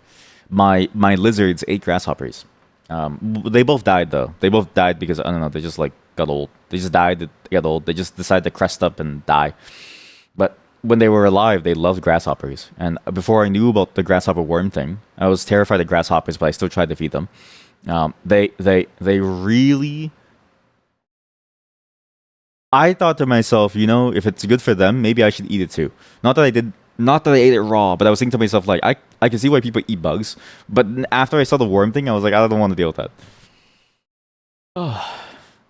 My lizards ate grasshoppers. They both died though. They both died because I don't know. They just like got old. They just died. They got old. They just decided to crest up and die. But when they were alive, they loved grasshoppers. And before I knew about the grasshopper worm thing, I was terrified of grasshoppers, but I still tried to feed them. They really. I thought to myself, you know, if it's good for them, maybe I should eat it too. Not that I did not that I ate it raw, but I was thinking to myself like I can see why people eat bugs, but after I saw the worm thing, I was like I don't want to deal with that. Oh.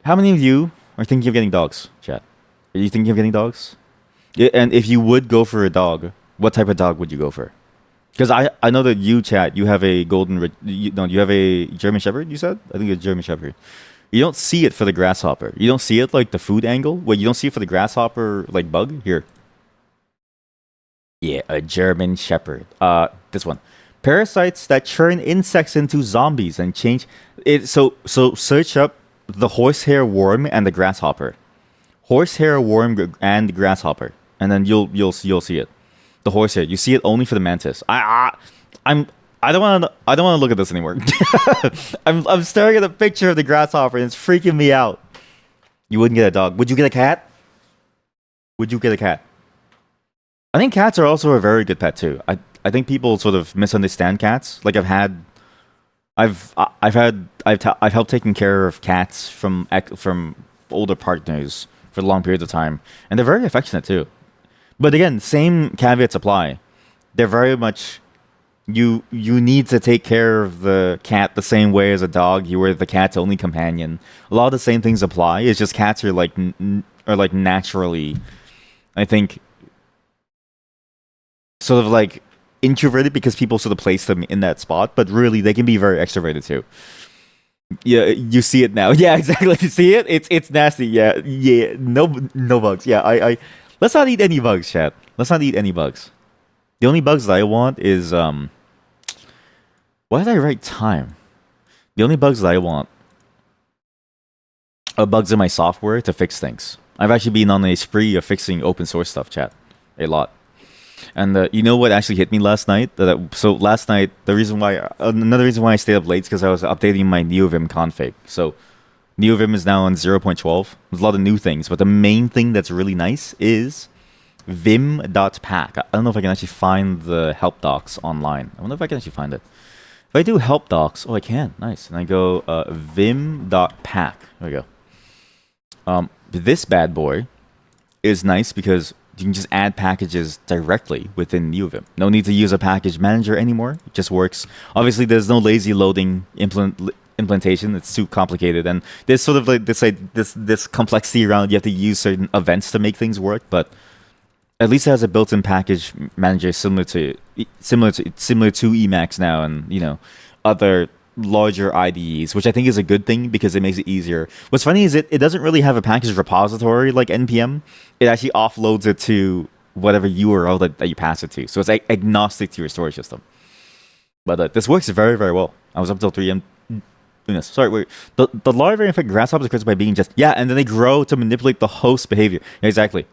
How many of you are thinking of getting dogs, chat? Are you thinking of getting dogs? Yeah, and if you would go for a dog, what type of dog would you go for? Because I know that you, chat, you have a you have a German Shepherd. You said I think it's German Shepherd. You don't see it for the grasshopper. You don't see it like the food angle. Well, you don't see it for the grasshopper like bug here. Yeah, a German Shepherd. This one. Parasites that turn insects into zombies and change it. So search up the horsehair worm and the grasshopper. Horsehair worm and grasshopper, and then you'll see it. The horsehair. You see it only for the mantis. I don't want to look at this anymore. I'm staring at a picture of the grasshopper and it's freaking me out. You wouldn't get a dog. Would you get a cat? Would you get a cat? I think cats are also a very good pet too. I think people sort of misunderstand cats. Like I've helped taking care of cats from older partners for long periods of time, and they're very affectionate too. But again, same caveats apply. They're very much you need to take care of the cat the same way as a dog. You were the cat's only companion. A lot of the same things apply. It's just cats are like naturally, I think, sort of like introverted because people sort of place them in that spot. But really, they can be very extroverted too. Yeah, you see it now. Yeah, exactly. You see it? It's nasty. Yeah, yeah. No bugs. Yeah, I let's not eat any bugs, chat. Let's not eat any bugs. The only bugs that I want is why did I write time? The only bugs that I want are bugs in my software to fix things. I've actually been on a spree of fixing open source stuff, chat. A lot. And you know what actually hit me last night? So last night, another reason why I stayed up late is because I was updating my NeoVim config. So NeoVim is now on 0.12. There's a lot of new things, but the main thing that's really nice is vim.pack. I don't know if I can actually find the help docs online. I wonder if I can actually find it. If I do help docs, I can. Nice. And I go vim.pack. There we go. This bad boy is nice because you can just add packages directly within NeoVim. No need to use a package manager anymore. It just works. Obviously, there's no lazy loading implementation. It's too complicated, and there's sort of like this complexity around. You have to use certain events to make things work, but at least it has a built-in package manager similar to Emacs now, and other larger IDEs, which I think is a good thing because it makes it easier. What's funny is it doesn't really have a package repository like NPM. It actually offloads it to whatever URL that you pass it to. So it's agnostic to your storage system. But this works very, very well. I was up till 3 a.m. Sorry, wait. The larvae infect grasshoppers occurs by being and then they grow to manipulate the host behavior. Yeah, exactly.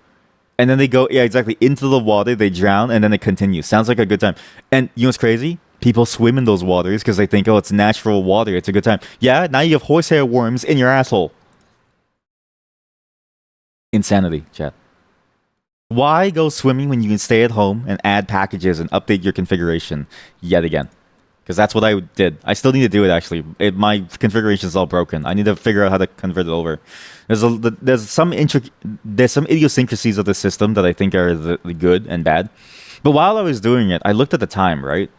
And then they go, into the water, they drown, and then it continues. Sounds like a good time. And you know what's crazy? People swim in those waters because they think, it's natural water. It's a good time. Yeah, now you have horsehair worms in your asshole. Insanity, chat. Why go swimming when you can stay at home and add packages and update your configuration yet again? Because that's what I did. I still need to do it, actually. My configuration is all broken. I need to figure out how to convert it over. There's some idiosyncrasies of the system that I think are the good and bad. But while I was doing it, I looked at the time, right?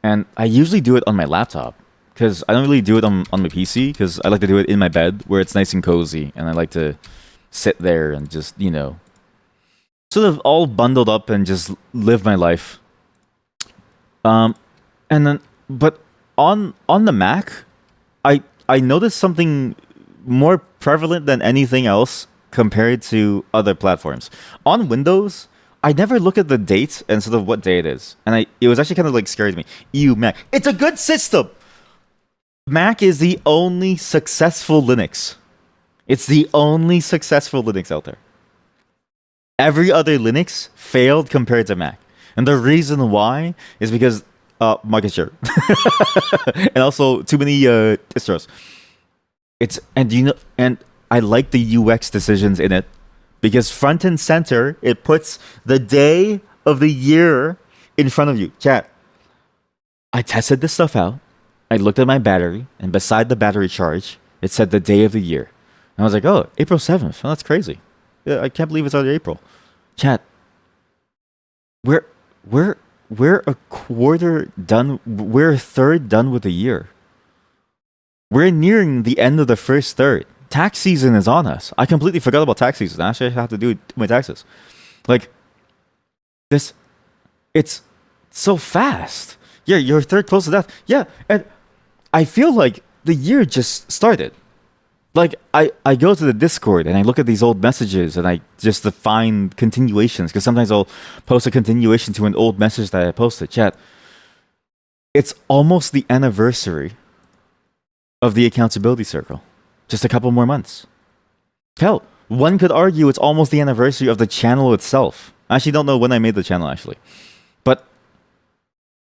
And I usually do it on my laptop because I don't really do it on my PC because I like to do it in my bed where it's nice and cozy. And I like to sit there and just, sort of all bundled up and just live my life. And then, but on the Mac, I noticed something more prevalent than anything else compared to other platforms. On Windows, I never look at the date and sort of what day it is. And it was actually kind of like scary to me. Ew, Mac. It's a good system! Mac is the only successful Linux. It's the only successful Linux out there. Every other Linux failed compared to Mac. And the reason why is because market share. And also too many distros. And I like the UX decisions in it. Because front and center, it puts the day of the year in front of you. Chat, I tested this stuff out. I looked at my battery, and beside the battery charge, it said the day of the year. And I was like, oh, April 7th. Oh, that's crazy. I can't believe it's already April. Chat, we're a quarter done. We're a third done with the year. We're nearing the end of the first third. Tax season is on us. I completely forgot about tax season. Actually, I have to do my taxes. Like this, it's so fast. Yeah, you're third close to death. Yeah, and I feel like the year just started. Like I go to the Discord and I look at these old messages and I just find continuations because sometimes I'll post a continuation to an old message that I posted. Chat. It's almost the anniversary of the accountability circle. Just a couple more months. Hell, one could argue it's almost the anniversary of the channel itself. I actually don't know when I made the channel actually. But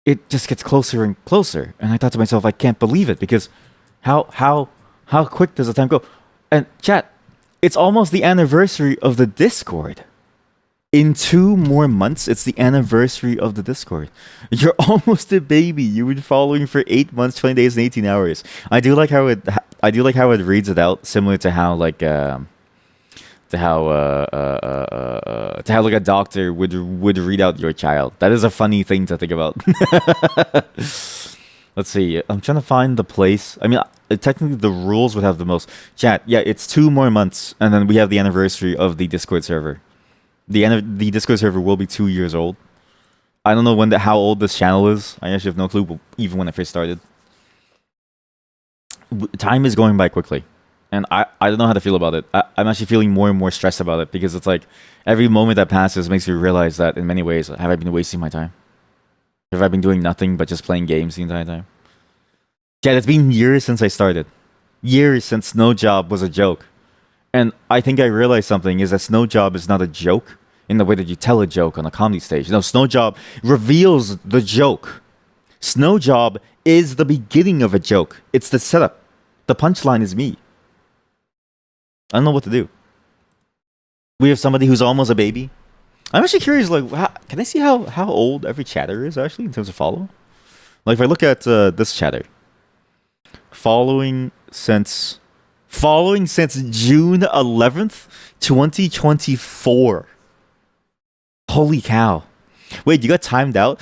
it just gets closer and closer. And I thought to myself, I can't believe it because how quick does the time go? And chat, it's almost the anniversary of the Discord. In 2 more months, it's the anniversary of the Discord. You're almost a baby. You've been following for 8 months, 20 days, and 18 hours. I do like how it reads it out, similar to how like to how like a doctor would read out your child. That is a funny thing to think about. Let's see. I'm trying to find the place. I mean, technically the rules would have the most. Chat. Yeah, it's 2 more months, and then we have the anniversary of the Discord server. The Discord server will be 2 years old. I don't know how old this channel is. I actually have no clue, even when I first started. Time is going by quickly, and I don't know how to feel about it. I'm actually feeling more and more stressed about it because it's like every moment that passes makes me realize that in many ways, have I been wasting my time? Have I been doing nothing but just playing games the entire time? Yeah, it's been years since I started. Years since Snow Job was a joke. And I think I realized something is that Snow Job is not a joke in the way that you tell a joke on a comedy stage. No, Snow Job reveals the joke. Snow Job is the beginning of a joke. It's the setup. The punchline is me. I don't know what to do. We have somebody who's almost a baby. I'm actually curious, like, can I see how old every chatter is, actually, in terms of follow? Like, if I look at this chatter. Following since June 11th, 2024. Holy cow. Wait, you got timed out?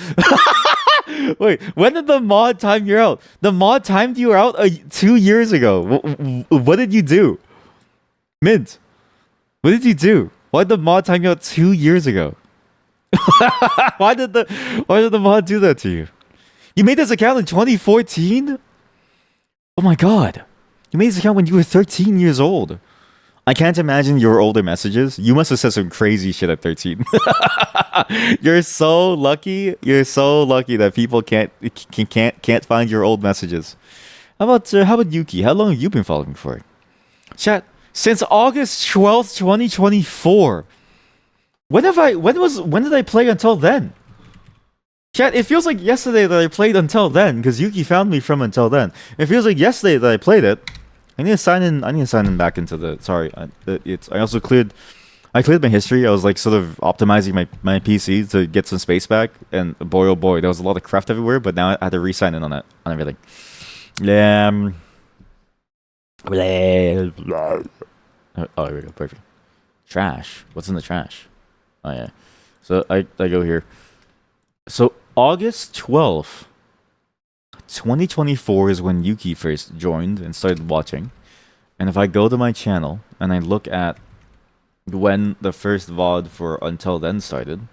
Wait, when did the mod time you out? The mod timed you out 2 years ago. What did you do? Mint, what did you do? Why did the mod time you out 2 years ago? Why did the mod do that to you? You made this account in 2014? Oh my god. You made this account when you were 13 years old. I can't imagine your older messages. You must have said some crazy shit at 13. You're so lucky. You're so lucky that people can't find your old messages. How about Yuki? How long have you been following for? Chat, since August 12th, 2024. When did I play until then? Chat, it feels like yesterday that I played until then, because Yuki found me from until then. It feels like yesterday that I played it. I need to sign in back into the. Sorry, I also cleared my history. I was like sort of optimizing my PC to get some space back, and boy oh boy, there was a lot of craft everywhere. But now I had to re-sign in on everything. Oh, here we go. Perfect. Trash. What's in the trash? Oh yeah. So I go here. So August 12th, 2024 is when Yuki first joined and started watching. And if I go to my channel and I look at when the first VOD for Until Then started,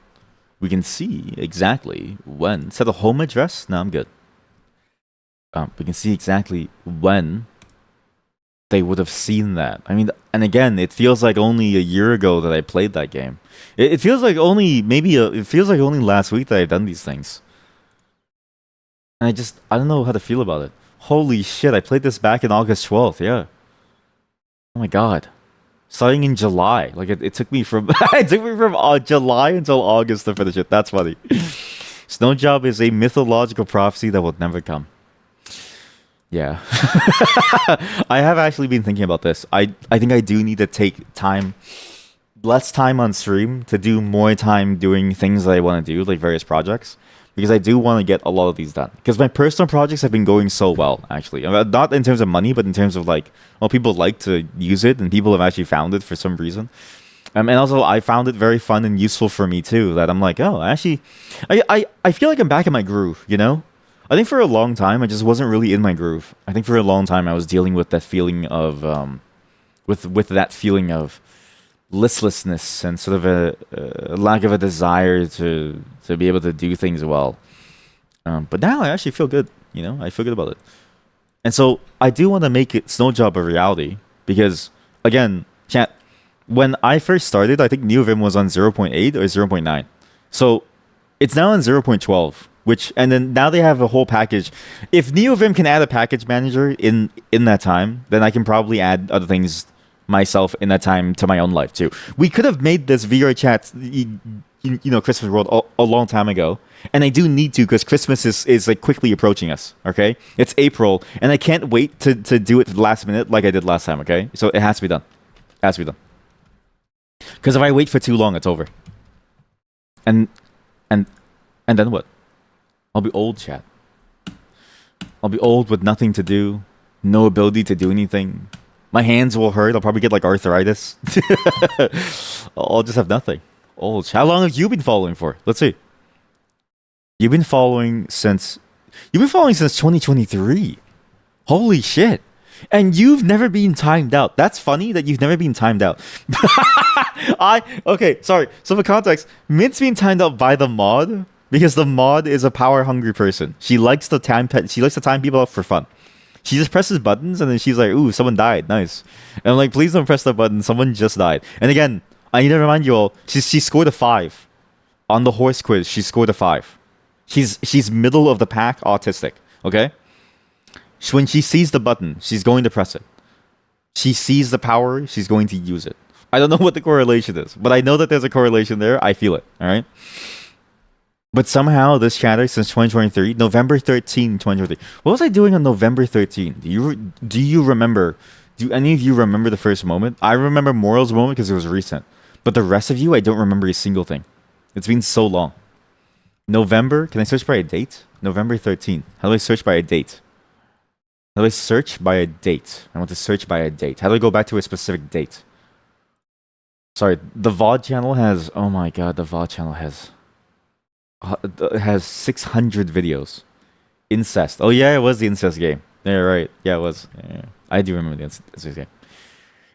we can see exactly when. Set a home address? No, I'm good. We can see exactly when they would have seen that. I mean, and again, it feels like only a year ago that I played that game. It feels like only last week that I've done these things. And I don't know how to feel about it. Holy shit, I played this back in August 12th, yeah. Oh my god. Starting in July. Like it took me from July until August to finish it. That's funny. Snow Job is a mythological prophecy that will never come. Yeah. I have actually been thinking about this. I think I do need to take less time on stream to do more time doing things that I want to do, like various projects. Because I do want to get a lot of these done. Because my personal projects have been going so well, actually. Not in terms of money, but in terms of people like to use it, and people have actually found it for some reason. And also, I found it very fun and useful for me too. That I'm like, oh, actually, I feel like I'm back in my groove. You know, I think for a long time I just wasn't really in my groove. I think for a long time I was dealing with that feeling of with that feeling of listlessness and sort of a lack of a desire to be able to do things well. But now I actually feel good. You know, I feel good about it. And so I do want to make it Snow Job a reality because, again, chat, when I first started, I think NeoVim was on 0.8 or 0.9. So it's now on 0.12, which, and then now they have a whole package. If NeoVim can add a package manager in that time, then I can probably add other things myself in that time to my own life too. We could have made this VR chat, Christmas World a long time ago, and I do need to because Christmas is like quickly approaching us. Okay, it's April, and I can't wait to do it last minute like I did last time. Okay, so it has to be done. It has to be done. Because if I wait for too long, it's over. And then what? I'll be old, chat. I'll be old with nothing to do, no ability to do anything. My hands will hurt. I'll probably get like arthritis. I'll just have nothing. Old. How long have you been following for? Let's see. You've been following since 2023. Holy shit. And you've never been timed out. That's funny that you've never been timed out. Okay, sorry. So for context, Mint's being timed out by the mod because the mod is a power hungry person. She likes to time people out for fun. She just presses buttons and then she's like, ooh, someone died. Nice. And I'm like, please don't press that button. Someone just died. And again, I need to remind you all, she scored a 5. On the horse quiz, she scored a 5. She's middle of the pack autistic. Okay? When she sees the button, she's going to press it. She sees the power, she's going to use it. I don't know what the correlation is, but I know that there's a correlation there. I feel it. All right? But somehow this chatter since 2023, November 13, 2023. What was I doing on November 13? Do you remember? Do any of you remember the first moment? I remember Moral's moment because it was recent. But the rest of you, I don't remember a single thing. It's been so long. November, can I search by a date? November 13. How do I search by a date? How do I search by a date? I want to search by a date. How do I go back to a specific date? Sorry, the VOD channel has... Oh my god, the VOD channel has 600 videos. Incest. Oh yeah, it was the incest game. Yeah, right. Yeah, it was. Yeah. I do remember the incest game.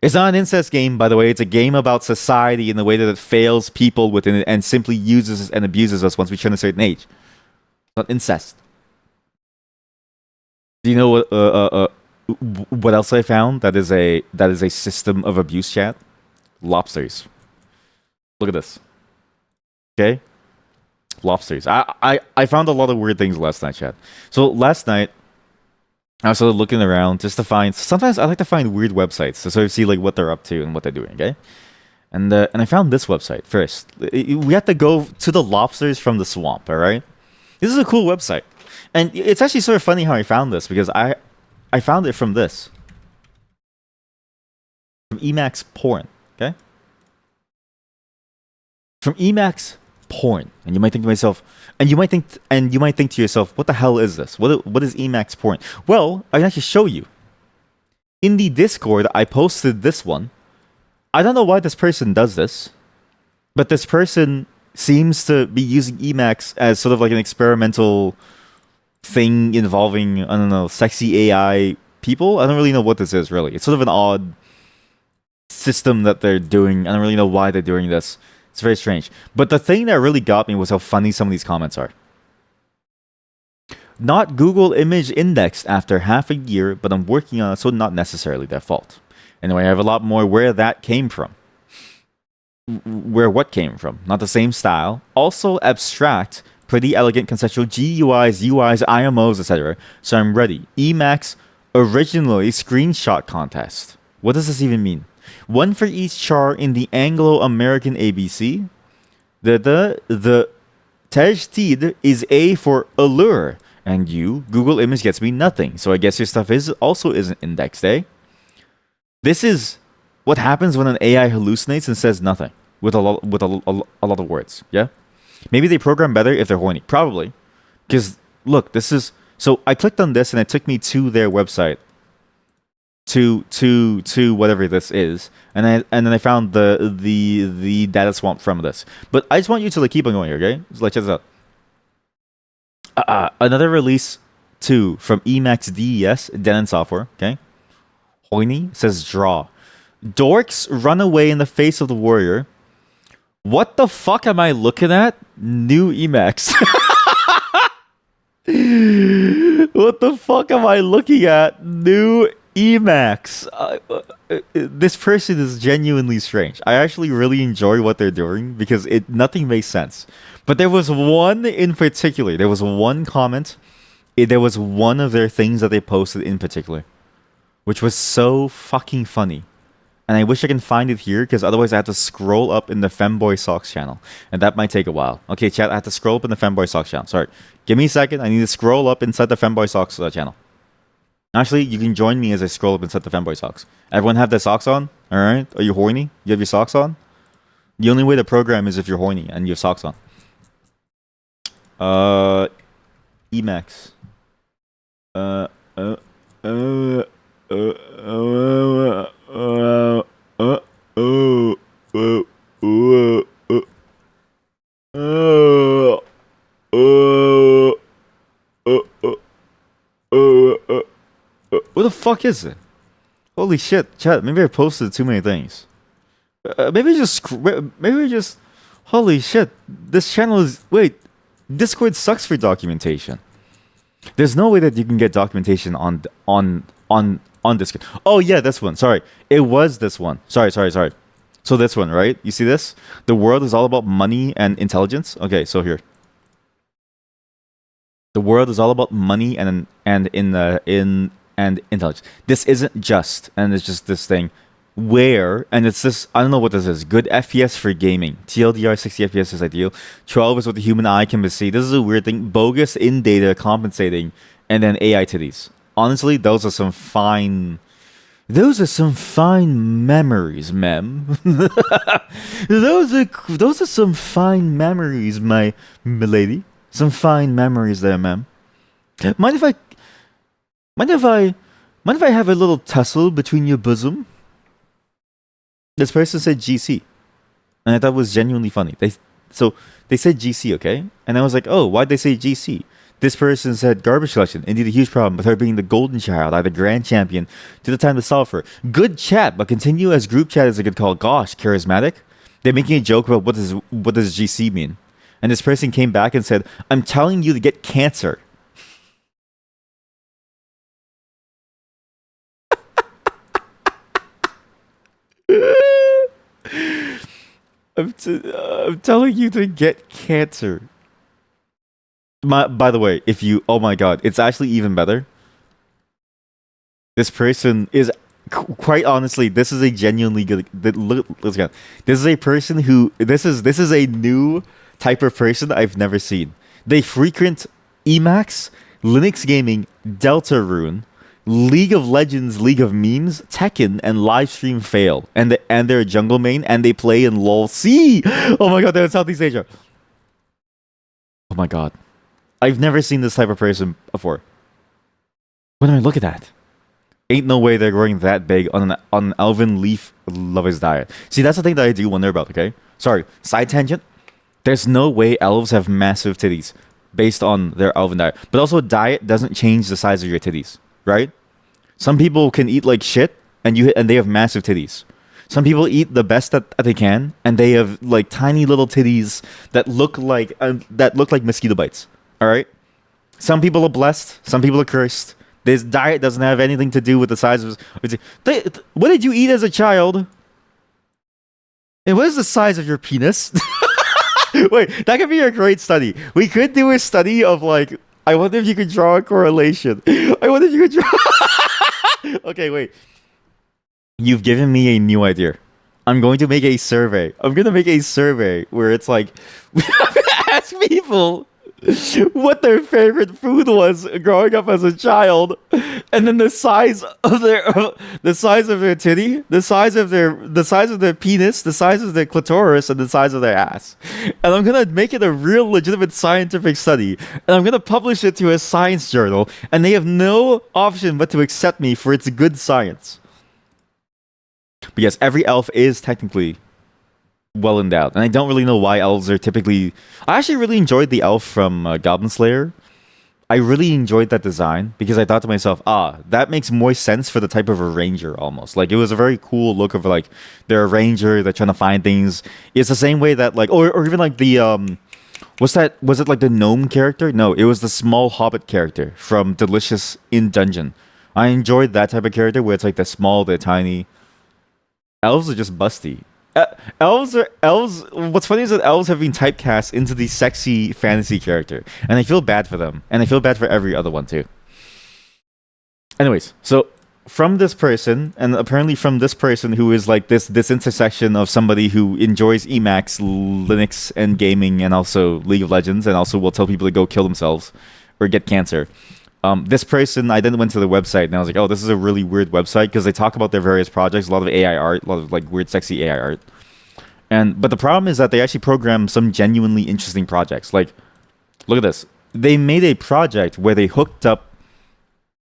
It's not an incest game, by the way. It's a game about society in the way that it fails people within it and simply uses and abuses us once we turn a certain age. It's not incest. Do you know what else I found? That is a system of abuse, chat. Lobsters. Look at this. Okay. Lobsters. I found a lot of weird things last night, chat. So last night, I was sort of looking around just to find. Sometimes I like to find weird websites to sort of see like what they're up to and what they're doing. Okay, and I found this website first. We have to go to the lobsters from the swamp. All right, this is a cool website, and it's actually sort of funny how I found this because I found it from this, from Emacs Porn. Okay, from Emacs Porn, and you might think to myself, and you might think to yourself, what the hell is this? What is Emacs Porn? Well, I can actually show you. In the Discord, I posted this one. I don't know why this person does this, but this person seems to be using Emacs as sort of like an experimental thing involving, I don't know, sexy AI people. I don't really know what this is, really. It's sort of an odd system that they're doing. I don't really know why they're doing this. It's very strange. But the thing that really got me was how funny some of these comments are. Not Google image indexed after half a year, but I'm working on it, so not necessarily their fault. Anyway, I have a lot more where that came from. Where what came from. Not the same style. Also abstract, pretty elegant, conceptual GUIs, UIs, IMOs, etc. So I'm ready. Emacs originally screenshot contest. What does this even mean? One for each char in the Anglo-American ABC. The Tej is A for allure. And you, Google image gets me nothing. So I guess your stuff isn't indexed, eh? This is what happens when an AI hallucinates and says nothing with a lot of words. Yeah, maybe they program better if they're horny. Probably, because look, this is. So I clicked on this and it took me to their website. to whatever this is, and then I found the data swamp from this. But I just want you to like keep on going here, okay? So like check this out. Another release 2 from Emacs DES, Denon Software, okay? Hoini says draw. Dorks run away in the face of the warrior. What the fuck am I looking at? New Emacs. What the fuck am I looking at? New Emacs. This person is genuinely strange. I actually really enjoy what they're doing because nothing makes sense. But there was one in particular. There was one comment. There was one of their things that they posted in particular, which was so fucking funny. And I wish I can find it here because otherwise I have to scroll up in the Femboy Socks channel. And that might take a while. Okay, chat, I have to scroll up in the Femboy Socks channel. Sorry. Give me a second. I need to scroll up inside the Femboy Socks channel. Actually, you can join me as I scroll up inside the Femboy Socks. Everyone have their socks on? Alright? Are you horny? You have your socks on? The only way to program is if you're horny and you have socks on. Emacs. What the fuck is it? Holy shit, chat. Maybe I posted too many things. Maybe just. Holy shit. This channel is. Wait. Discord sucks for documentation. There's no way that you can get documentation on Discord. Oh yeah, this one. Sorry. It was this one. Sorry. So this one, right? You see this? The world is all about money and intelligence. Okay, so here. The world is all about money and intelligence. This isn't just, and it's just this thing where, and it's this, I don't know what this is. Good FPS for gaming. TLDR 60 FPS is ideal. 12 is what the human eye can see. This is a weird thing. Bogus in data compensating, and then AI titties. Honestly, those are some fine memories, mem. those are some fine memories, my milady. Some fine memories there, ma'am. Mind if I have a little tussle between your bosom? This person said GC, and I thought it was genuinely funny. They said GC, okay? And I was like, oh, why'd they say GC? This person said garbage collection. Indeed, a huge problem with her being the golden child, the grand champion. To the time to solve her. Good chat, but continue as group chat is a good call. Gosh, charismatic. They're making a joke about what does GC mean. And this person came back and said, I'm telling you to get cancer. I'm telling you to get cancer. By the way, oh my god, it's actually even better. This person is, quite honestly, this is a genuinely good. Let's go. This is a person who, this is a new type of person I've never seen. They frequent Emacs, Linux gaming, Deltarune, League of Legends, League of Memes, Tekken, and Livestream Fail. And they're a jungle main, and they play in LoL C. Oh my god, they're in Southeast Asia. Oh my god. I've never seen this type of person before. What am I looking at? Ain't no way they're growing that big on an Elven Leaf Lover's diet. See, that's the thing that I do wonder about, okay? Sorry, side tangent. There's no way elves have massive titties based on their elven diet. But also, diet doesn't change the size of your titties, right? Some people can eat like shit, and they have massive titties. Some people eat the best that they can, and they have like tiny little titties that look like mosquito bites. All right. Some people are blessed. Some people are cursed. This diet doesn't have anything to do with the size of. What did you eat as a child? And what is the size of your penis? Wait, that could be a great study. We could do a study of like. I wonder if you could draw a correlation. I wonder if you could draw. Okay, wait. You've given me a new idea. I'm going to make a survey. I'm going to make a survey where it's like, we have to ask people what their favorite food was growing up as a child, and then the size of their titty, the size of their penis, the size of their clitoris, and the size of their ass. And I'm gonna make it a real legitimate scientific study, and I'm gonna publish it to a science journal, and they have no option but to accept me for its good science. Because every elf is technically well endowed, and I don't really know why elves are typically. I actually really enjoyed the elf from Goblin Slayer. I really enjoyed that design because I thought to myself, that makes more sense for the type of a ranger almost. Like it was a very cool look of like they're a ranger, they're trying to find things. It's the same way that like, or even like the what's that? Was it like the gnome character? No, it was the small hobbit character from Delicious in Dungeon. I enjoyed that type of character where it's like the small, the tiny. Elves are just busty. Elves. What's funny is that elves have been typecast into the sexy fantasy character, and I feel bad for them, and I feel bad for every other one too. Anyways, so from this person, and apparently from this person who is like this intersection of somebody who enjoys Emacs, Linux, and gaming, and also League of Legends, and also will tell people to go kill themselves or get cancer. This person, I then went to the website and I was like, oh, this is a really weird website because they talk about their various projects, a lot of AI art, a lot of like weird, sexy AI art. But the problem is that they actually program some genuinely interesting projects. Like, look at this. They made a project where they hooked up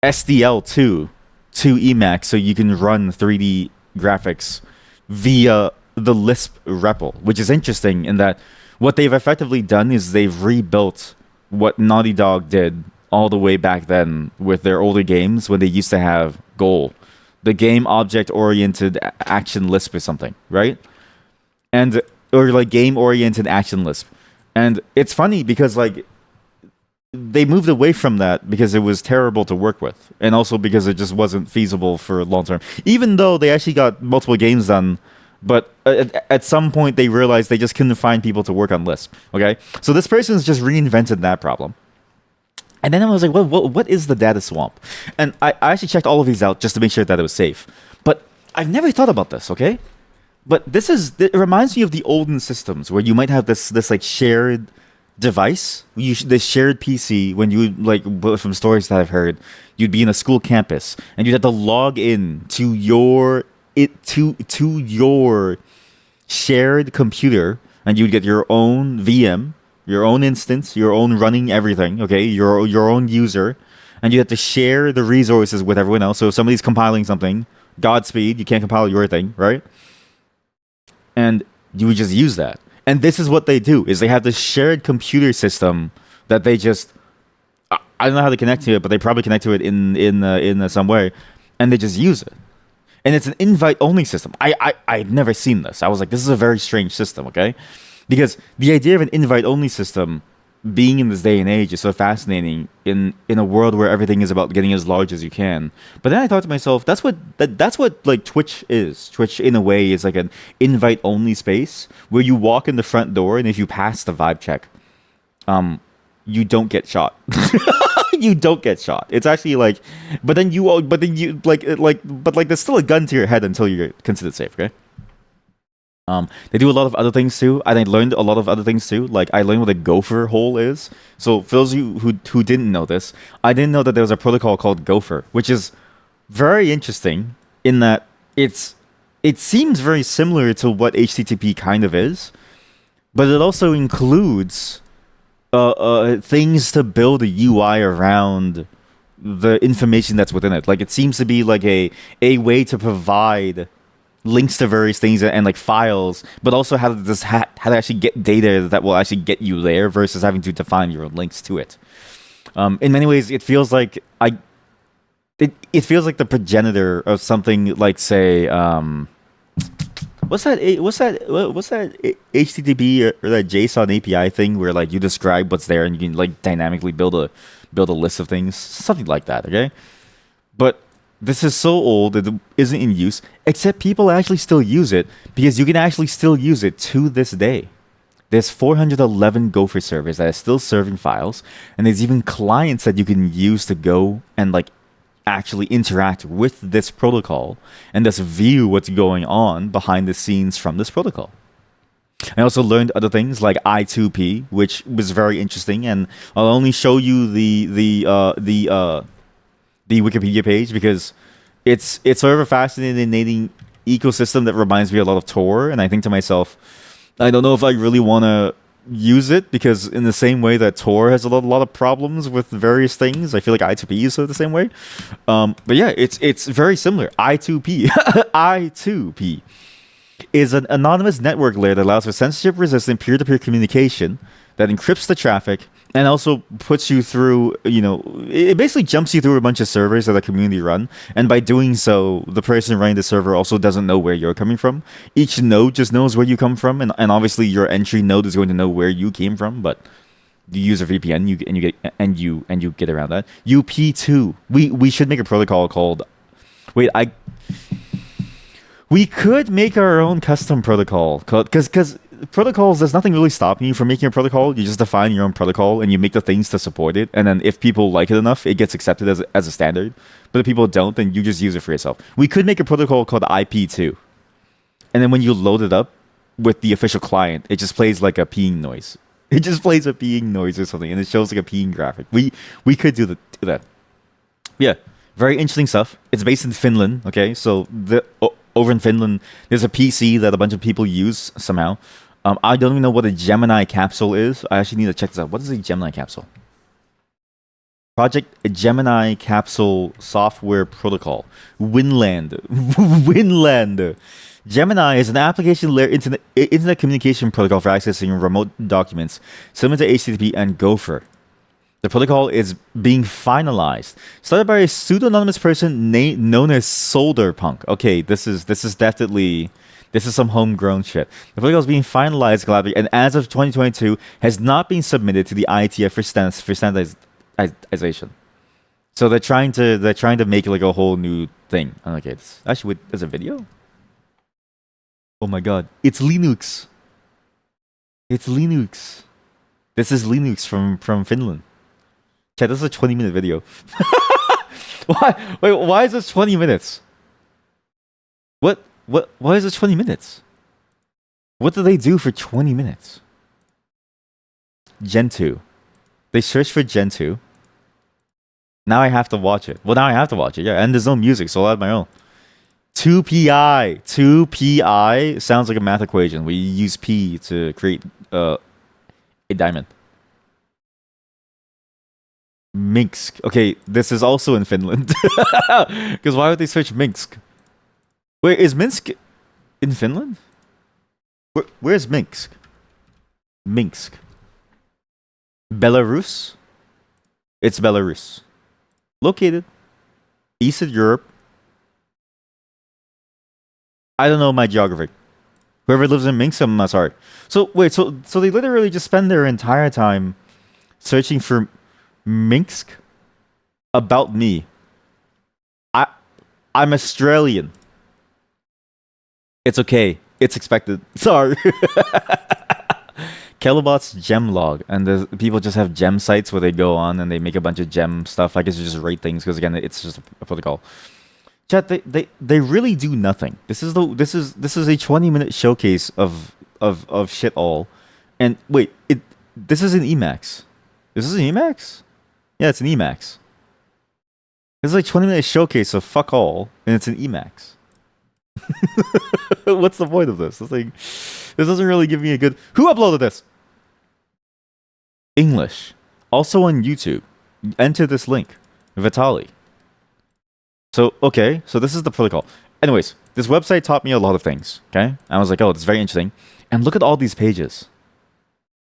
SDL2 to Emacs so you can run 3D graphics via the Lisp REPL, which is interesting in that what they've effectively done is they've rebuilt what Naughty Dog did all the way back then with their older games when they used to have Goal, the game object-oriented action Lisp or something, right? Or like game-oriented action Lisp. And it's funny because like they moved away from that because it was terrible to work with, and also because it just wasn't feasible for long term. Even though they actually got multiple games done, but at some point they realized they just couldn't find people to work on Lisp. Okay, so this person's just reinvented that problem. And then I was like, well, what is the data swamp? And I actually checked all of these out just to make sure that it was safe. But I've never thought about this, okay? But it reminds me of the olden systems where you might have this like shared device, this shared PC when you like from stories that I've heard, you'd be in a school campus and you'd have to log in to your shared computer, and you'd get your own VM, your own instance, your own running everything, okay, your own user, and you have to share the resources with everyone else. So if somebody's compiling something, Godspeed, you can't compile your thing, right? And you would just use that. And this is what they do, is they have this shared computer system that they just, I don't know how to connect to it, but they probably connect to it in some way, and they just use it. And it's an invite-only system. I'd never seen this. I was like, this is a very strange system, okay? Because the idea of an invite-only system being in this day and age is so fascinating in a world where everything is about getting as large as you can. But then I thought to myself, that's what like Twitch is. Twitch in a way is like an invite-only space where you walk in the front door, and if you pass the vibe check, you don't get shot. You don't get shot. It's actually like, but then you there's still a gun to your head until you're considered safe. Okay. They do a lot of other things too, and I learned a lot of other things too. Like I learned what a Gopher hole is. So for those of you who didn't know this, I didn't know that there was a protocol called Gopher, which is very interesting in that it seems very similar to what HTTP kind of is, but it also includes things to build a UI around the information that's within it. Like it seems to be like a way to provide links to various things and like files, but also how to actually get data that will actually get you there versus having to define your own links to it. In many ways, it feels like it feels like the progenitor of something like, say, what's that HTTP or that JSON API thing where like you describe what's there and you can like dynamically build a list of things, something like that. Okay, but this is so old that it isn't in use, except people actually still use it because you can actually still use it to this day. There's 411 Gopher servers that are still serving files, and there's even clients that you can use to go and like actually interact with this protocol and just view what's going on behind the scenes from this protocol. I also learned other things like I2P, which was very interesting, and I'll only show you the Wikipedia page because it's sort of a fascinating ecosystem that reminds me a lot of Tor, and I think to myself, I don't know if I really want to use it because in the same way that Tor has a lot of problems with various things, I feel like I2P is sort of the same way. But yeah, it's very similar. I2P, I2P is an anonymous network layer that allows for censorship-resistant peer-to-peer communication that encrypts the traffic and also puts you through, it basically jumps you through a bunch of servers that are community run. And by doing so, the person running the server also doesn't know where you're coming from. Each node just knows where you come from, and obviously your entry node is going to know where you came from, but you use a VPN, you get around that. UP2. We should make a protocol called we could make our own custom protocol because protocols, there's nothing really stopping you from making a protocol. You just define your own protocol and you make the things to support it. And then if people like it enough, it gets accepted as a standard. But if people don't, then you just use it for yourself. We could make a protocol called IP2. And then when you load it up with the official client, it just plays like a peeing noise. It just plays a peeing noise or something, and it shows like a peeing graphic. We could do that. Yeah, very interesting stuff. It's based in Finland, okay? So over in Finland, there's a PC that a bunch of people use somehow. I don't even know what a Gemini capsule is. I actually need to check this out. What is a Gemini capsule? Project Gemini Capsule Software Protocol. Winland. Winland. Gemini is an application layer internet communication protocol for accessing remote documents, similar to HTTP and Gopher. The protocol is being finalized. Started by a pseudonymous person known as Solderpunk. Okay, this is definitely some homegrown shit. The protocol is being finalized collaboratively, and as of 2022, has not been submitted to the IETF for standardization. So they're trying to make like a whole new thing. Okay, actually, there's a video. Oh my god, it's Linux. It's Linux. This is Linux from Finland. Chat, this is a 20-minute video. Why? Wait, why is this 20 minutes? What? Why is it 20 minutes? What do they do for 20 minutes? Gentoo. They search for Gentoo. Now I have to watch it. Well, now I have to watch it, yeah. And there's no music, so I'll add my own. 2pi. 2pi sounds like a math equation. We use P to create a diamond. Minsk. Okay, this is also in Finland. Because why would they search Minsk? Wait, is Minsk in Finland? Where's Minsk? Minsk. Belarus? It's Belarus. Located Eastern Europe. I don't know my geography. Whoever lives in Minsk, I'm sorry. So wait, so they literally just spend their entire time searching for Minsk about me. I'm Australian. It's okay. It's expected. Sorry. Kelobot's gem log, and people just have gem sites where they go on and they make a bunch of gem stuff. I guess you just rate things because again, it's just a protocol. Chat, they really do nothing. This is a 20-minute showcase of shit all. And wait, this is an Emacs. Is this an Emacs? Yeah, it's an Emacs. This is like 20-minute showcase of fuck all, and it's an Emacs. What's the point of this? This doesn't really give me a good. Who uploaded this? English. Also on YouTube. Enter this link. Vitali. So, okay. So this is the protocol. Anyways, this website taught me a lot of things. Okay? I was like, oh, this is very interesting. And look at all these pages.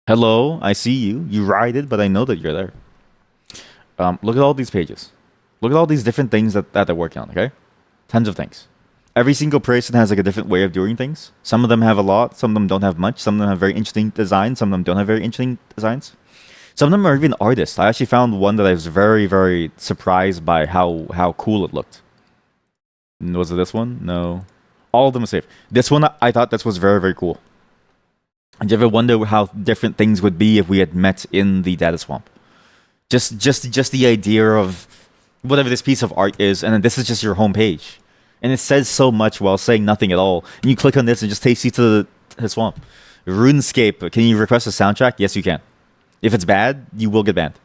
Hello, I see you. You write it, but I know that you're there. Look at all these pages. Look at all these different things that they're working on, okay? Tons of things. Every single person has like a different way of doing things. Some of them have a lot. Some of them don't have much. Some of them have very interesting designs. Some of them don't have very interesting designs. Some of them are even artists. I actually found one that I was very, very surprised by how cool it looked. Was it this one? No. All of them are safe. This one, I thought this was very, very cool. Did you ever wonder how different things would be if we had met in the data swamp? Just the idea of whatever this piece of art is, and then this is just your homepage. And it says so much while saying nothing at all. And you click on this and it just takes you to the swamp. RuneScape. Can you request a soundtrack? Yes, you can. If it's bad, you will get banned.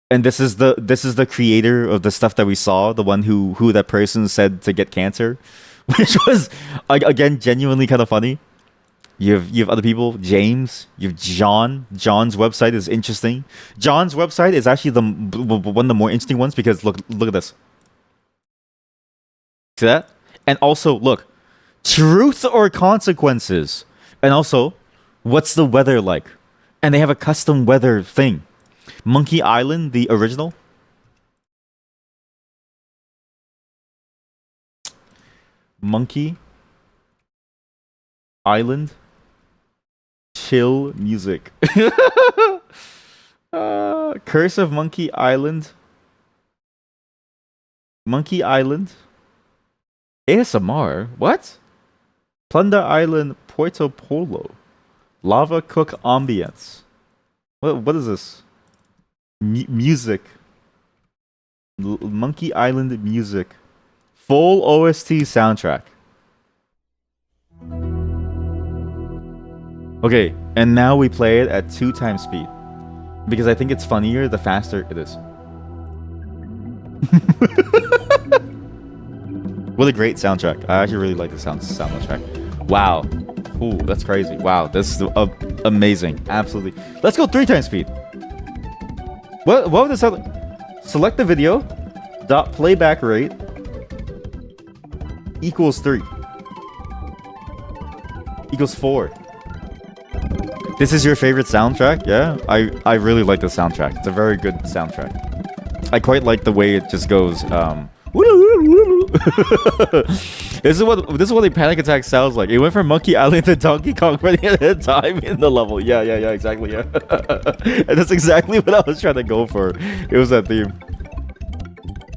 And this is the creator of the stuff that we saw, the one who that person said to get cancer, which was again genuinely kind of funny. You have other people, James. You have John. John's website is interesting. John's website is actually one of the more interesting ones because look at this. See that? And also look, truth or consequences, and also what's the weather like, and they have a custom weather thing. Monkey Island, the original. Monkey Island. Chill music. Curse of Monkey Island. Monkey Island. ASMR. What? Plunder Island, Puerto Polo. Lava Cook ambience. What is this? Music. Monkey Island music. Full OST soundtrack. Okay, and now we play it at 2 times speed. Because I think it's funnier the faster it is. What a great soundtrack. I actually really like the soundtrack. Wow. Ooh, that's crazy. Wow, this is amazing. Absolutely. Let's go 3 times speed. What would this sound like? Select the video. Dot playback rate equals 3. Equals 4. This is your favorite soundtrack? Yeah, I really like the soundtrack. It's a very good soundtrack. I quite like the way it just goes. This is what a panic attack sounds like. It went from Monkey Island to Donkey Kong running at a time in the level. Yeah, exactly. Yeah, and that's exactly what I was trying to go for. It was that theme.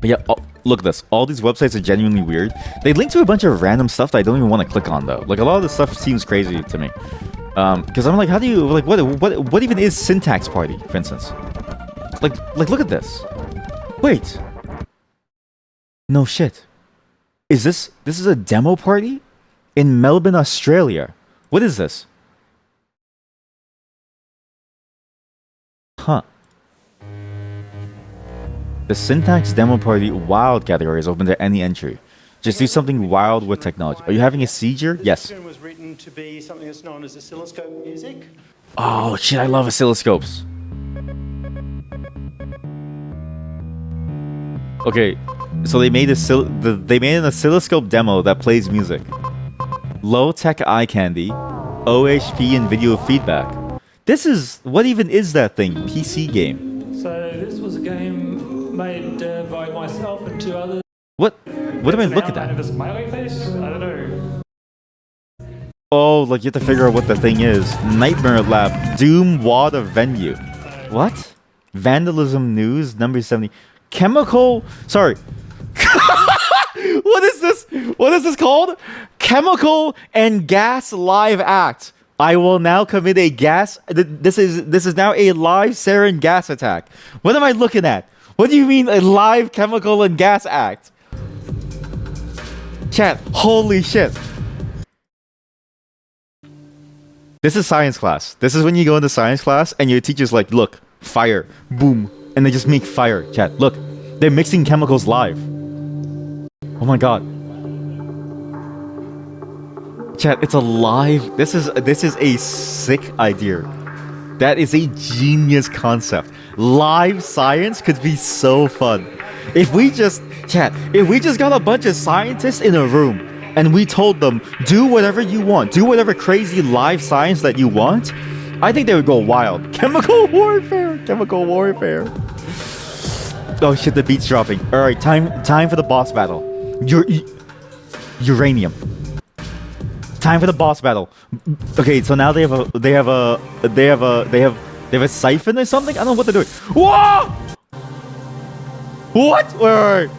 But yeah, look at this. All these websites are genuinely weird. They link to a bunch of random stuff that I don't even want to click on though. Like a lot of this stuff seems crazy to me. Because I'm like, how do you like what even is Syntax Party, for instance? Like look at this. Wait. No shit. This is a demo party in Melbourne, Australia. What is this? Huh. The Syntax demo party wild category is open to any entry. Just do something wild with technology. Are you having a seizure? Yes. This was written to be something that's known as oscilloscope music. Oh shit! I love oscilloscopes. Okay, so they made an oscilloscope demo that plays music. Low tech eye candy, OHP and video feedback. This is what even is that thing? PC game. So this was a game made by myself and 2 others. What am I looking at? Of a smiley face? I don't know. Oh, like you have to figure out what the thing is. Nightmare Lab, Doom Water Venue. What? Vandalism News, number 70. Chemical. Sorry. What is this? What is this called? Chemical and Gas Live Act. I will now commit a gas. This is now a live sarin gas attack. What am I looking at? What do you mean a live chemical and gas act? Chat, holy shit. This is science class. This is when you go into science class and your teacher's like, look, fire, boom. And they just make fire. Chat, look, they're mixing chemicals live. Oh my god. Chat, it's a live. This is a sick idea. That is a genius concept. Live science could be so fun. If we just got a bunch of scientists in a room and we told them, do whatever you want, do whatever crazy live science that you want, I think they would go wild. Chemical warfare. Oh shit, the beat's dropping. All right, time for the boss battle. Uranium. Time for the boss battle. Okay, so now they have a siphon or something. I don't know what they're doing. Whoa! What? Wait.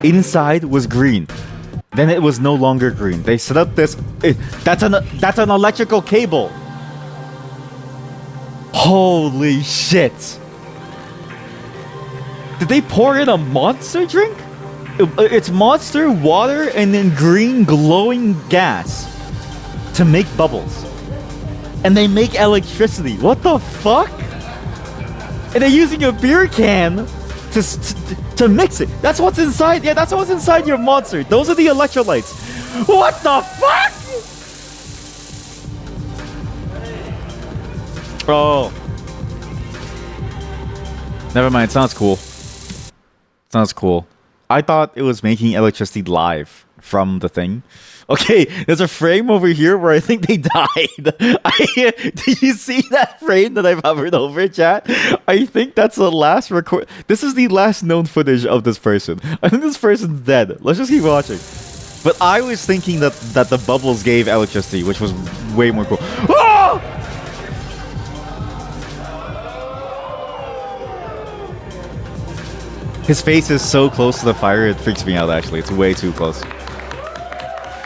Inside was green. Then it was no longer green. They set up this. That's an electrical cable. Holy shit! Did they pour in a monster drink? It's monster, water, and then green glowing gas to make bubbles. And they make electricity. What the fuck? And they're using a beer can to mix it. That's what's inside. Yeah, that's what's inside your monster. Those are the electrolytes. What the fuck? Oh. Never mind. Sounds cool. Sounds cool. I thought it was making electricity live from the thing. Okay, there's a frame over here where I think they died. Do you see that frame that I've hovered over, chat? I think that's the last record. This is the last known footage of this person. I think this person's dead. Let's just keep watching. But I was thinking that the bubbles gave electricity, which was way more cool. Oh! His face is so close to the fire, it freaks me out, actually. It's way too close.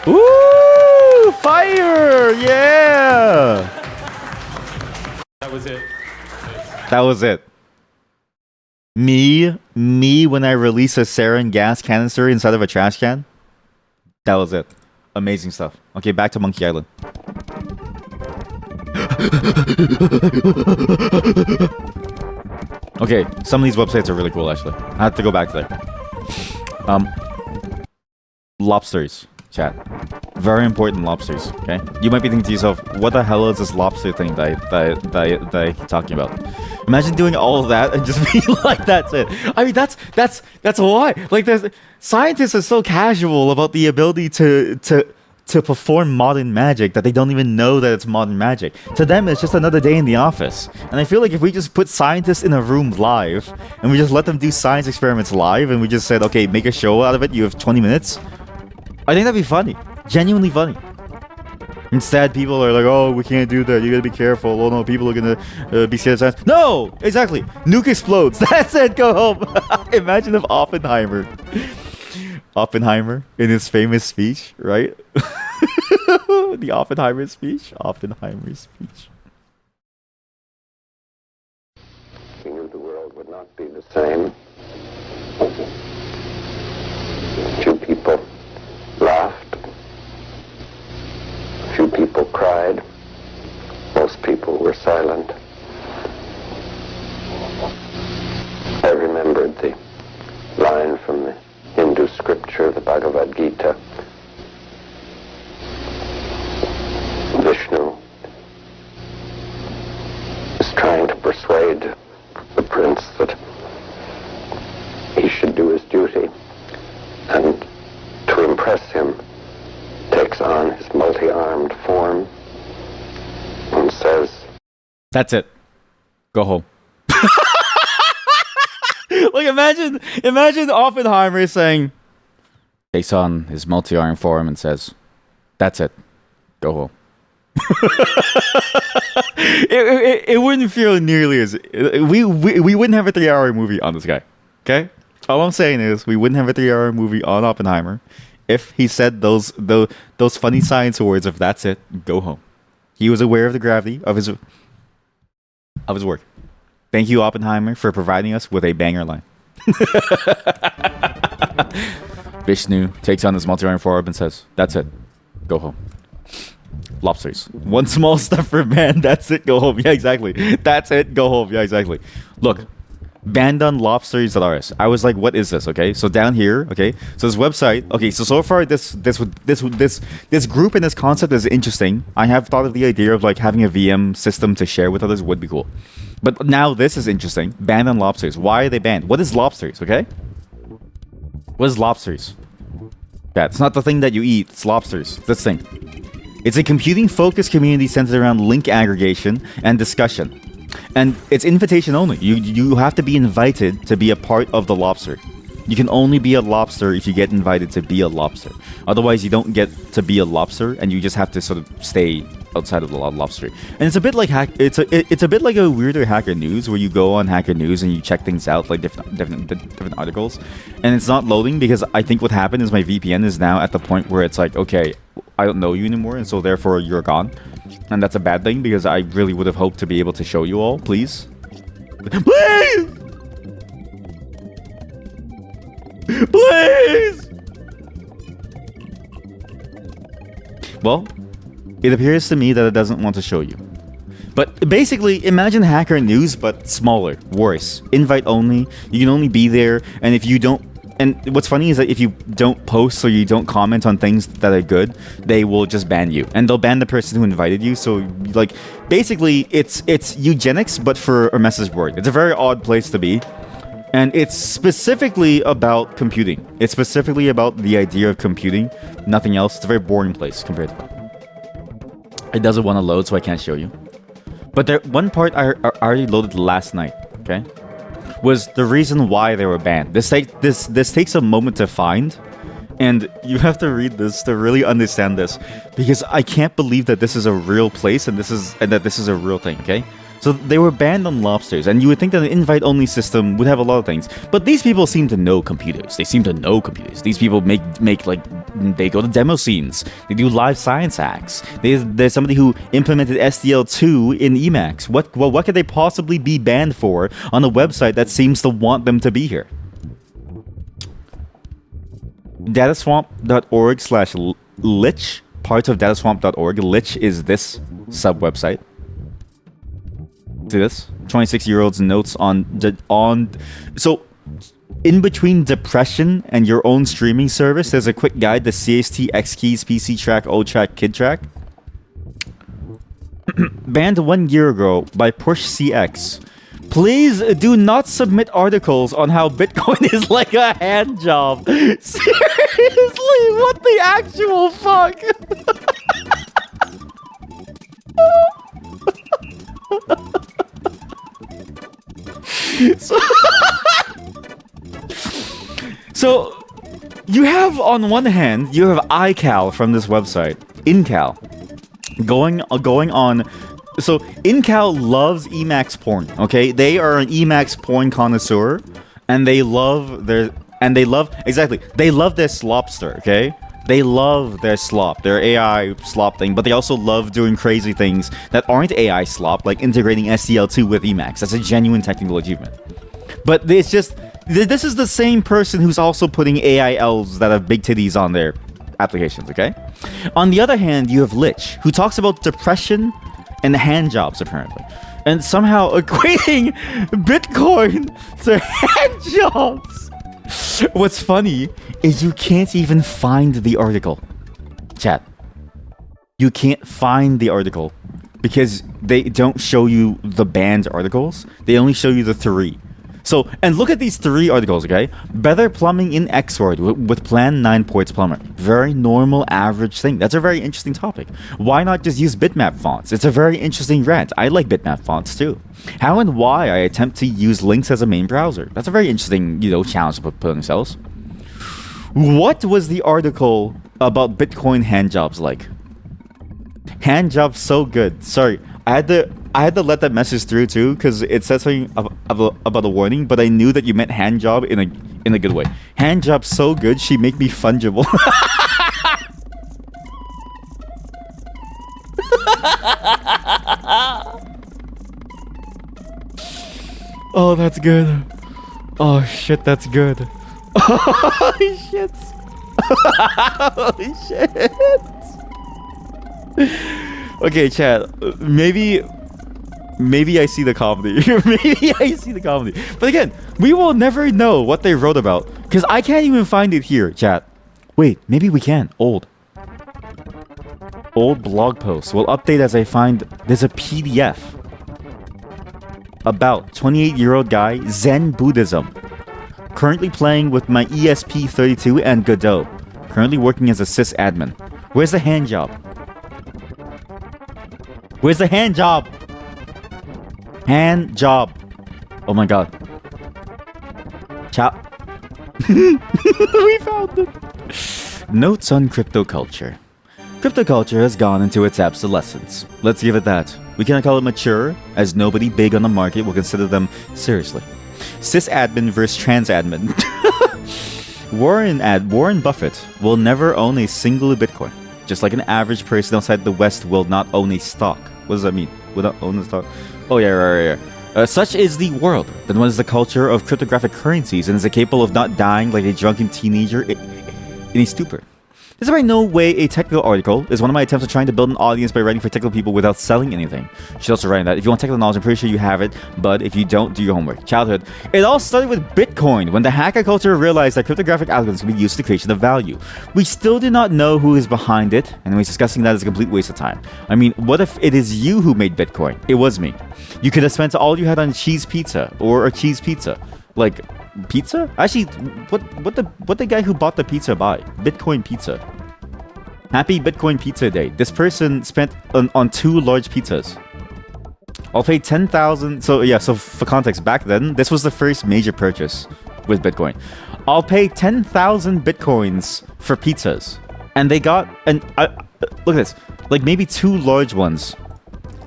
Woo! Fire! Yeah! That was it. That was it. Me when I release a sarin gas canister inside of a trash can. That was it. Amazing stuff. Okay, back to Monkey Island. Okay, some of these websites are really cool, actually. I have to go back to there. Lobsters, chat. Very important lobsters, okay? You might be thinking to yourself, what the hell is this lobster thing that I keep talking about? Imagine doing all of that and just being like, that's it. I mean, that's why. Like, scientists are so casual about the ability to perform modern magic that they don't even know that it's modern magic. To them, it's just another day in the office. And I feel like if we just put scientists in a room live, and we just let them do science experiments live, and we just said, okay, make a show out of it, you have 20 minutes, I think that'd be funny. Genuinely funny. Instead, people are like, oh, we can't do that, you gotta be careful, oh no, people are gonna be scared of science. No! Exactly! Nuke explodes, that's it, go home! Imagine if Oppenheimer in his famous speech, right? The Oppenheimer speech. He knew the world would not be the same. Few people laughed. Few people cried. Most people were silent. I remembered the line from the Hindu scripture, the Bhagavad Gita. Vishnu is trying to persuade the prince that he should do his duty, and to impress him takes on his multi-armed form and says, that's it. Go home. Like, imagine Oppenheimer saying, takes on his multi-armed form and says, that's it. Go home. It wouldn't feel nearly as... We wouldn't have a 3-hour movie on this guy. Okay? All I'm saying is, we wouldn't have a 3-hour movie on Oppenheimer if he said those funny science words of that's it, go home. He was aware of the gravity of his work. Thank you, Oppenheimer, for providing us with a banger line. Vishnu takes on his multi-armed form and says, that's it, go home. Lobsters. One small step for man, that's it, go home. Yeah, exactly. That's it, go home. Yeah, exactly. Look, bandonlobsters.rs. I was like, what is this? Okay, so down here, okay, so this website, okay, so far this group and this concept is interesting. I have thought of the idea of like having a VM system to share with others would be cool. But now this is interesting. Banned on lobsters. Why are they banned? What is lobsters, okay? What is lobsters? Yeah, it's not the thing that you eat, it's lobsters. This thing. It's a computing-focused community centered around link aggregation and discussion. And it's invitation only. You have to be invited to be a part of the lobster. You can only be a lobster if you get invited to be a lobster. Otherwise, you don't get to be a lobster, and you just have to sort of stay outside of the lobster. And it's a bit like it's a bit like a weirder Hacker News, where you go on Hacker News and you check things out, like different articles, and it's not loading because I think what happened is my VPN is now at the point where it's like, okay, I don't know you anymore, and so therefore you're gone, and that's a bad thing because I really would have hoped to be able to show you all. Please. Please! Well, It appears to me that it doesn't want to show you. But basically, imagine Hacker News, but smaller, worse. Invite only. You can only be there, and if you don't. And what's funny is that if you don't post or you don't comment on things that are good, they will just ban you, and they'll ban the person who invited you. So, like, basically, it's eugenics, but for a message board. It's a very odd place to be, and it's specifically about computing. It's specifically about the idea of computing, nothing else. It's a very boring place compared to that. It doesn't want to load, so I can't show you. But there, one part I already loaded last night. Okay. Was the reason why they were banned. This takes a moment to find, and you have to read this to really understand this, because I can't believe that this is a real place and that this is a real thing. Okay, so they were banned on lobsters, and you would think that an invite-only system would have a lot of things, but these people seem to know computers. They seem to know computers. These people make like, they go to demo scenes. They do live science hacks. There's somebody who implemented SDL2 in Emacs. What could they possibly be banned for on a website that seems to want them to be here? Dataswamp.org/lich, parts of dataswamp.org. Lich is this sub-website. See this? 26-year-old's notes on. So, in between depression and your own streaming service, there's a quick guide to CST, X-Keys, PC Track, O-Track, Kid Track. Banned 1 year ago by Push CX. Please do not submit articles on how Bitcoin is like a hand job. Seriously, what the actual fuck? So, you have, on one hand, you have iCal from this website, Incal, going on. So Incal loves Emacs porn. Okay, they are an Emacs porn connoisseur, and they love their slopster. Okay, they love their slop, their AI slop thing, but they also love doing crazy things that aren't AI slop, like integrating SDL2 with Emacs. That's a genuine technical achievement. But it's just, this is the same person who's also putting AILs that have big titties on their applications, okay? On the other hand, you have Lich, who talks about depression and hand jobs, apparently. And somehow equating Bitcoin to hand jobs. What's funny is you can't even find the article. Chat. You can't find the article because they don't show you the banned articles. They only show you the 3. So, and look at these 3 articles, okay? Better plumbing in Xword with Plan 9 ports plumber. Very normal, average thing. That's a very interesting topic. Why not just use bitmap fonts? It's a very interesting rant. I like bitmap fonts too. How and why I attempt to use links as a main browser. That's a very interesting, challenge to put on yourselves. What was the article about Bitcoin handjobs like? Handjobs so good. Sorry, I had to let that message through too, because it said something about a warning, but I knew that you meant handjob in a good way. Handjob so good, she make me fungible. Oh, that's good. Oh shit, that's good. Holy shit. Holy shit. Okay, chat. Maybe I see the comedy. Maybe I see the comedy. But again, we will never know what they wrote about, because I can't even find it here, chat. Wait, maybe we can. Old blog posts. We'll update as I find. There's a PDF about 28-year-old guy, Zen Buddhism. Currently playing with my ESP32 and Godot. Currently working as a sysadmin. Where's the hand job? Where's the hand job? Hand job. Oh my god. Chop. We found it. Notes on crypto culture. Crypto culture has gone into its obsolescence. Let's give it that. We cannot call it mature, as nobody big on the market will consider them seriously. Sysadmin versus transadmin. Warren Buffett will never own a single Bitcoin. Just like an average person outside the West will not own a stock. What does that mean? Will not own a stock? Oh yeah, right. Such is the world. Then what is the culture of cryptographic currencies, and is it capable of not dying like a drunken teenager in a stupor? This is by no way a technical article. It's one of my attempts at trying to build an audience by writing for technical people without selling anything. She's also writing that. If you want technical knowledge, I'm pretty sure you have it, but if you don't, do your homework. Childhood. It all started with Bitcoin, when the hacker culture realized that cryptographic algorithms can be used to the creation of value. We still do not know who is behind it, and we're discussing that as a complete waste of time. I mean, what if it is you who made Bitcoin? It was me. You could have spent all you had on cheese pizza, or a cheese pizza. Like, pizza? Actually, what the guy who bought the pizza buy? Bitcoin pizza. Happy Bitcoin Pizza Day. This person spent on 2 large pizzas. I'll pay 10,000. So yeah, so for context, back then, this was the first major purchase with Bitcoin. I'll pay 10,000 Bitcoins for pizzas. And they got, and look at this, like maybe 2 large ones.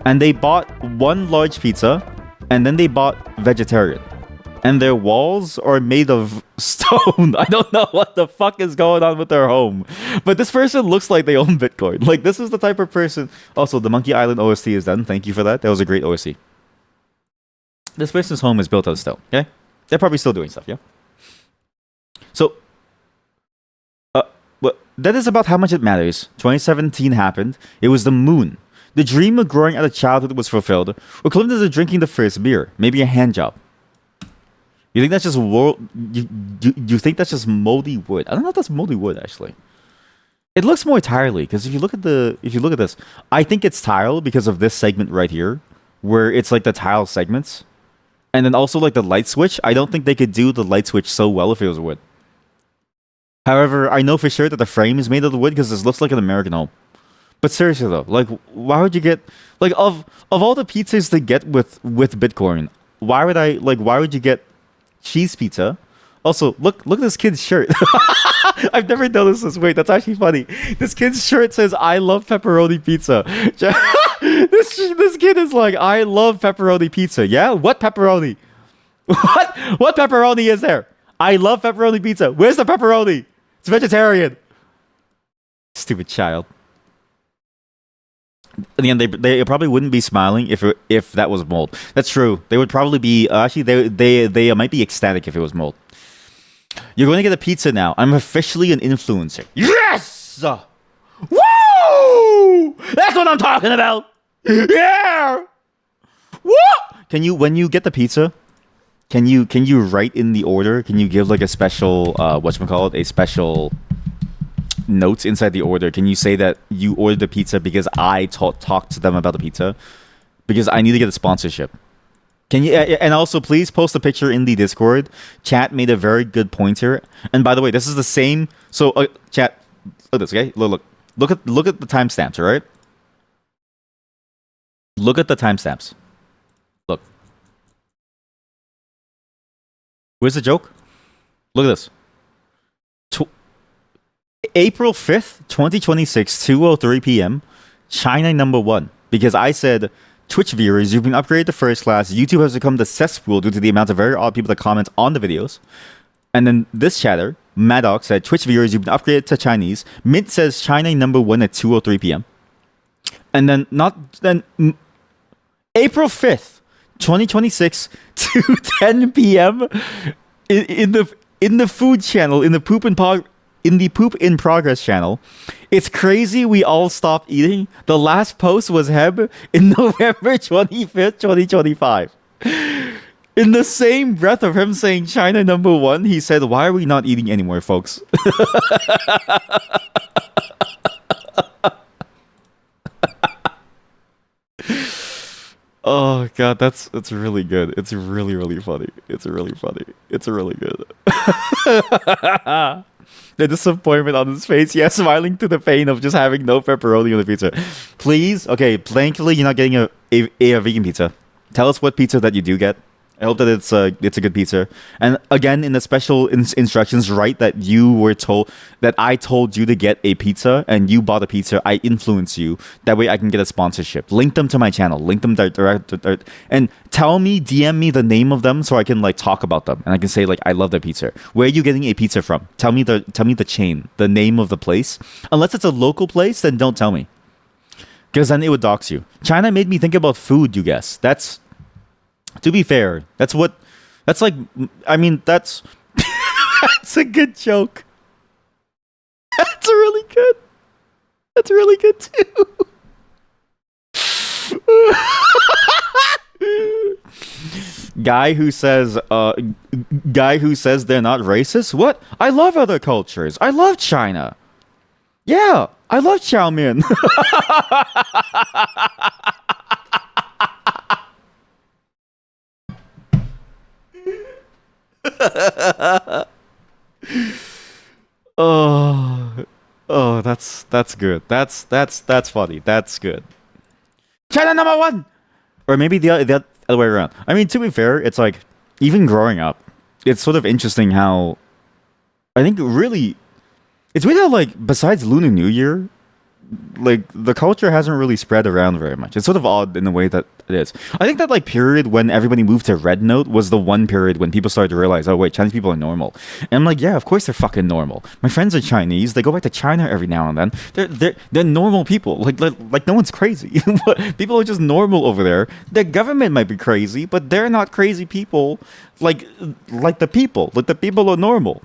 And they bought 1 large pizza, and then they bought vegetarian. And their walls are made of stone. I don't know what the fuck is going on with their home. But this person looks like they own Bitcoin. Like, this is the type of person... Also, the Monkey Island OST is done. Thank you for that. That was a great OST. This person's home is built out of stone, okay? They're probably still doing stuff, yeah? So, well, that is about how much it matters. 2017 happened. It was the moon. The dream of growing out of childhood was fulfilled. Equivalent to drinking the first beer. Maybe a hand job. You think that's just you think that's just moldy wood? I don't know if that's moldy wood actually. It looks more tiley because if you look at this, I think it's tile because of this segment right here, where it's like the tile segments, and then also like the light switch. I don't think they could do the light switch so well if it was wood. However, I know for sure that the frame is made of the wood because this looks like an American home. But seriously though, like why would you get like of all the pizzas to get with Bitcoin? Why would you get cheese pizza? Also, look at this kid's shirt. I've never noticed this. Wait, that's actually funny. This kid's shirt says "I love pepperoni pizza." this kid is like, "I love pepperoni pizza." Yeah, what pepperoni? What pepperoni is there? I love pepperoni pizza. Where's the pepperoni? It's vegetarian. Stupid child. Again, they probably wouldn't be smiling if that was mold. That's true. They would probably be actually they might be ecstatic if it was mold. You're going to get a pizza now. I'm officially an influencer. Yes! Woo! That's what I'm talking about. Yeah. What? Can you, when you get the pizza, can you write in the order? Can you give like a special whatchamacallit, a special notes inside the order? Can you say that you ordered the pizza because I talked to them about the pizza? Because I need to get a sponsorship. Can you, and also please post a picture in the Discord. Chat made a very good pointer. And by the way, this is the same. So chat, look at this, okay? Look at the timestamps, all right? Look at the timestamps. Look. Where's the joke? Look at this. April 5th, 2026, 2:03 p.m. China #1. Because I said, Twitch viewers, you've been upgraded to first class. YouTube has become the cesspool due to the amount of very odd people that comment on the videos. And then this chatter, Maddox, said, Twitch viewers, you've been upgraded to Chinese. Mint says China #1 at 2:03 p.m. And then April 5th, 2026, 2:10 p.m. in the food channel, in the Poop in Progress channel. It's crazy we all stopped eating. The last post was Heb in November 25th, 2025. In the same breath of him saying China #1, he said, why are we not eating anymore, folks? Oh god, that's really good. It's really, really funny. It's really funny. It's really good. The disappointment on his face. Yeah, smiling to the pain of just having no pepperoni on the pizza. Please, okay, thankfully you're not getting a vegan pizza. Tell us what pizza that you do get. I hope that it's a good pizza. And again, in the special instructions, write that you were told that I told you to get a pizza and you bought a pizza. I influence you. That way I can get a sponsorship. Link them to my channel. Link them direct and tell me, DM me the name of them so I can like talk about them and I can say like I love their pizza. Where are you getting a pizza from? Tell me the chain, the name of the place. Unless it's a local place, then don't tell me. Because then it would dox you. China made me think about food, you guess. To be fair, that's a good joke. That's really good. That's really good too. Guy who says they're not racist? What? I love other cultures. I love China. Yeah, I love Chow Mein. Oh, that's good. That's funny. That's good. China number one. Or maybe the other way around. I mean, to be fair, it's like even growing up, it's sort of interesting how I think really it's weird how like besides Lunar New Year, like the culture hasn't really spread around very much. It's sort of odd in the way that it is. I think that like period when everybody moved to Red Note was the one period when people started to realize, oh wait, Chinese people are normal. And I'm like, yeah, of course they're fucking normal. My friends are Chinese. They go back to China every now and then. They're normal people. Like no one's crazy. People are just normal over there. Their government might be crazy, but they're not crazy people. Like the people. Like the people are normal.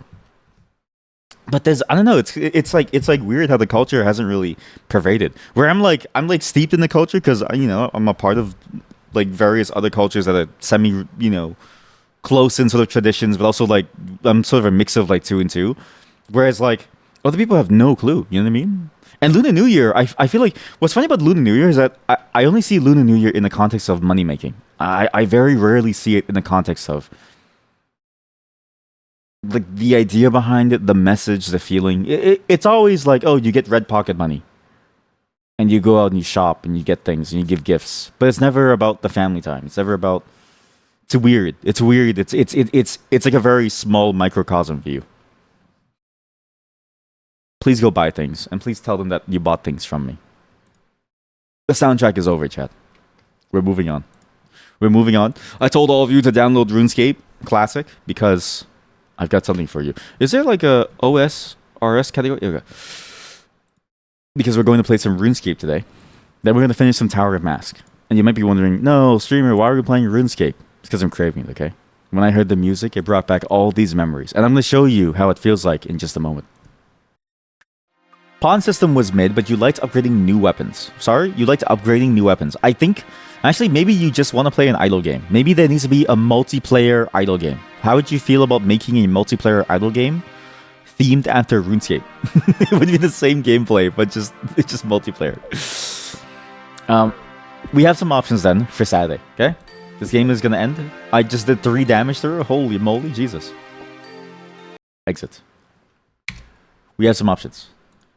But there's I don't know, it's like weird how the culture hasn't really pervaded. Where I'm like steeped in the culture because I'm a part of like various other cultures that are semi close in sort of traditions, but also like I'm sort of a mix of like two and two. Whereas like other people have no clue, you know what I mean? And Lunar New Year, I feel like what's funny about Lunar New Year is that I only see Lunar New Year in the context of money making. I very rarely see it in the context of like the idea behind it, the message, the feeling. It's always like, oh, you get red pocket money, and you go out and you shop and you get things and you give gifts. But it's never about the family time. It's never about. It's weird. It's weird. It's like a very small microcosm view. Please go buy things and please tell them that you bought things from me. The soundtrack is over, chat. We're moving on. I told all of you to download RuneScape Classic because I've got something for you. Is there like a OS, RS category? Okay. Because we're going to play some RuneScape today. Then we're going to finish some Tower of Mask. And you might be wondering, no, streamer, why are we playing RuneScape? It's because I'm craving it, okay? When I heard the music, it brought back all these memories. And I'm going to show you how it feels like in just a moment. Pawn system was mid, but you liked upgrading new weapons. Sorry? You liked upgrading new weapons. I think, actually, maybe you just want to play an idle game. Maybe there needs to be a multiplayer idle game. How would you feel about making a multiplayer idle game themed after RuneScape? It would be the same gameplay, but it's just multiplayer. We have some options then for Saturday, okay? This game is going to end. I just did 3 damage through. Holy moly, Jesus. Exit. We have some options.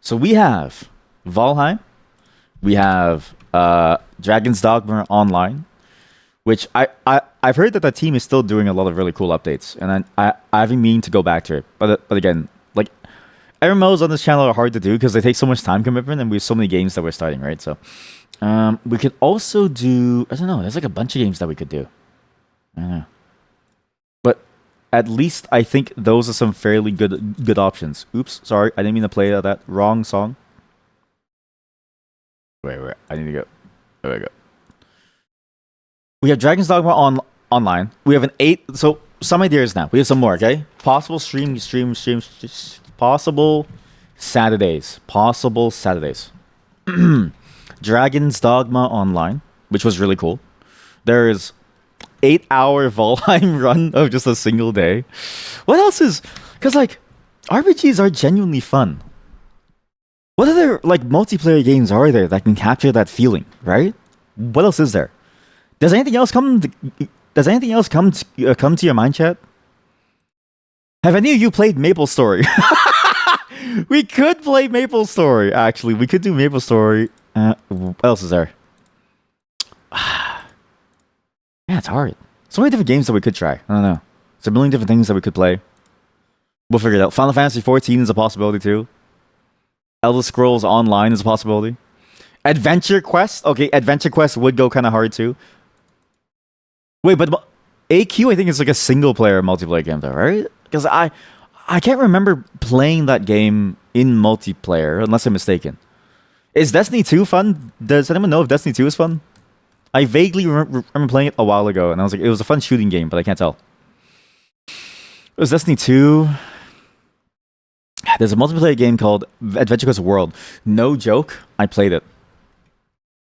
So we have Valheim. We have Dragon's Dogma Online, which I've heard that team is still doing a lot of really cool updates, and I haven't mean to go back to it. But again, like MMOs on this channel are hard to do because they take so much time commitment, and we have so many games that we're starting, right? So we could also do, I don't know, there's like a bunch of games that we could do. I don't know. But at least I think those are some fairly good options. Oops, sorry, I didn't mean to play that wrong song. Wait, I need to go. There we go. We have Dragon's Dogma online. We have an 8. So some ideas now. We have some more. Okay. Possible possible Saturdays. Possible Saturdays. Dragon's Dogma Online, which was really cool. There is 8-hour Valheim run of just a single day. What else is? Because like RPGs are genuinely fun. What other like multiplayer games are there that can capture that feeling? Right? What else is there? Does anything else come to your mind, chat? Have any of you played MapleStory? We could play MapleStory. Actually, we could do MapleStory. What else is there? Yeah, it's hard. So many different games that we could try. I don't know. There's a million different things that we could play. We'll figure it out. Final Fantasy 14 is a possibility too. Elder Scrolls Online is a possibility. Adventure Quest. Okay, Adventure Quest would go kind of hard too. Wait, but AQ I think is like a single player multiplayer game though, right? Because I can't remember playing that game in multiplayer unless I'm mistaken. Is Destiny 2 fun? Does anyone know if Destiny 2 is fun? I vaguely remember playing it a while ago, and I was like, it was a fun shooting game, but I can't tell. It was Destiny 2. There's a multiplayer game called Adventure Quest World. No joke, I played it.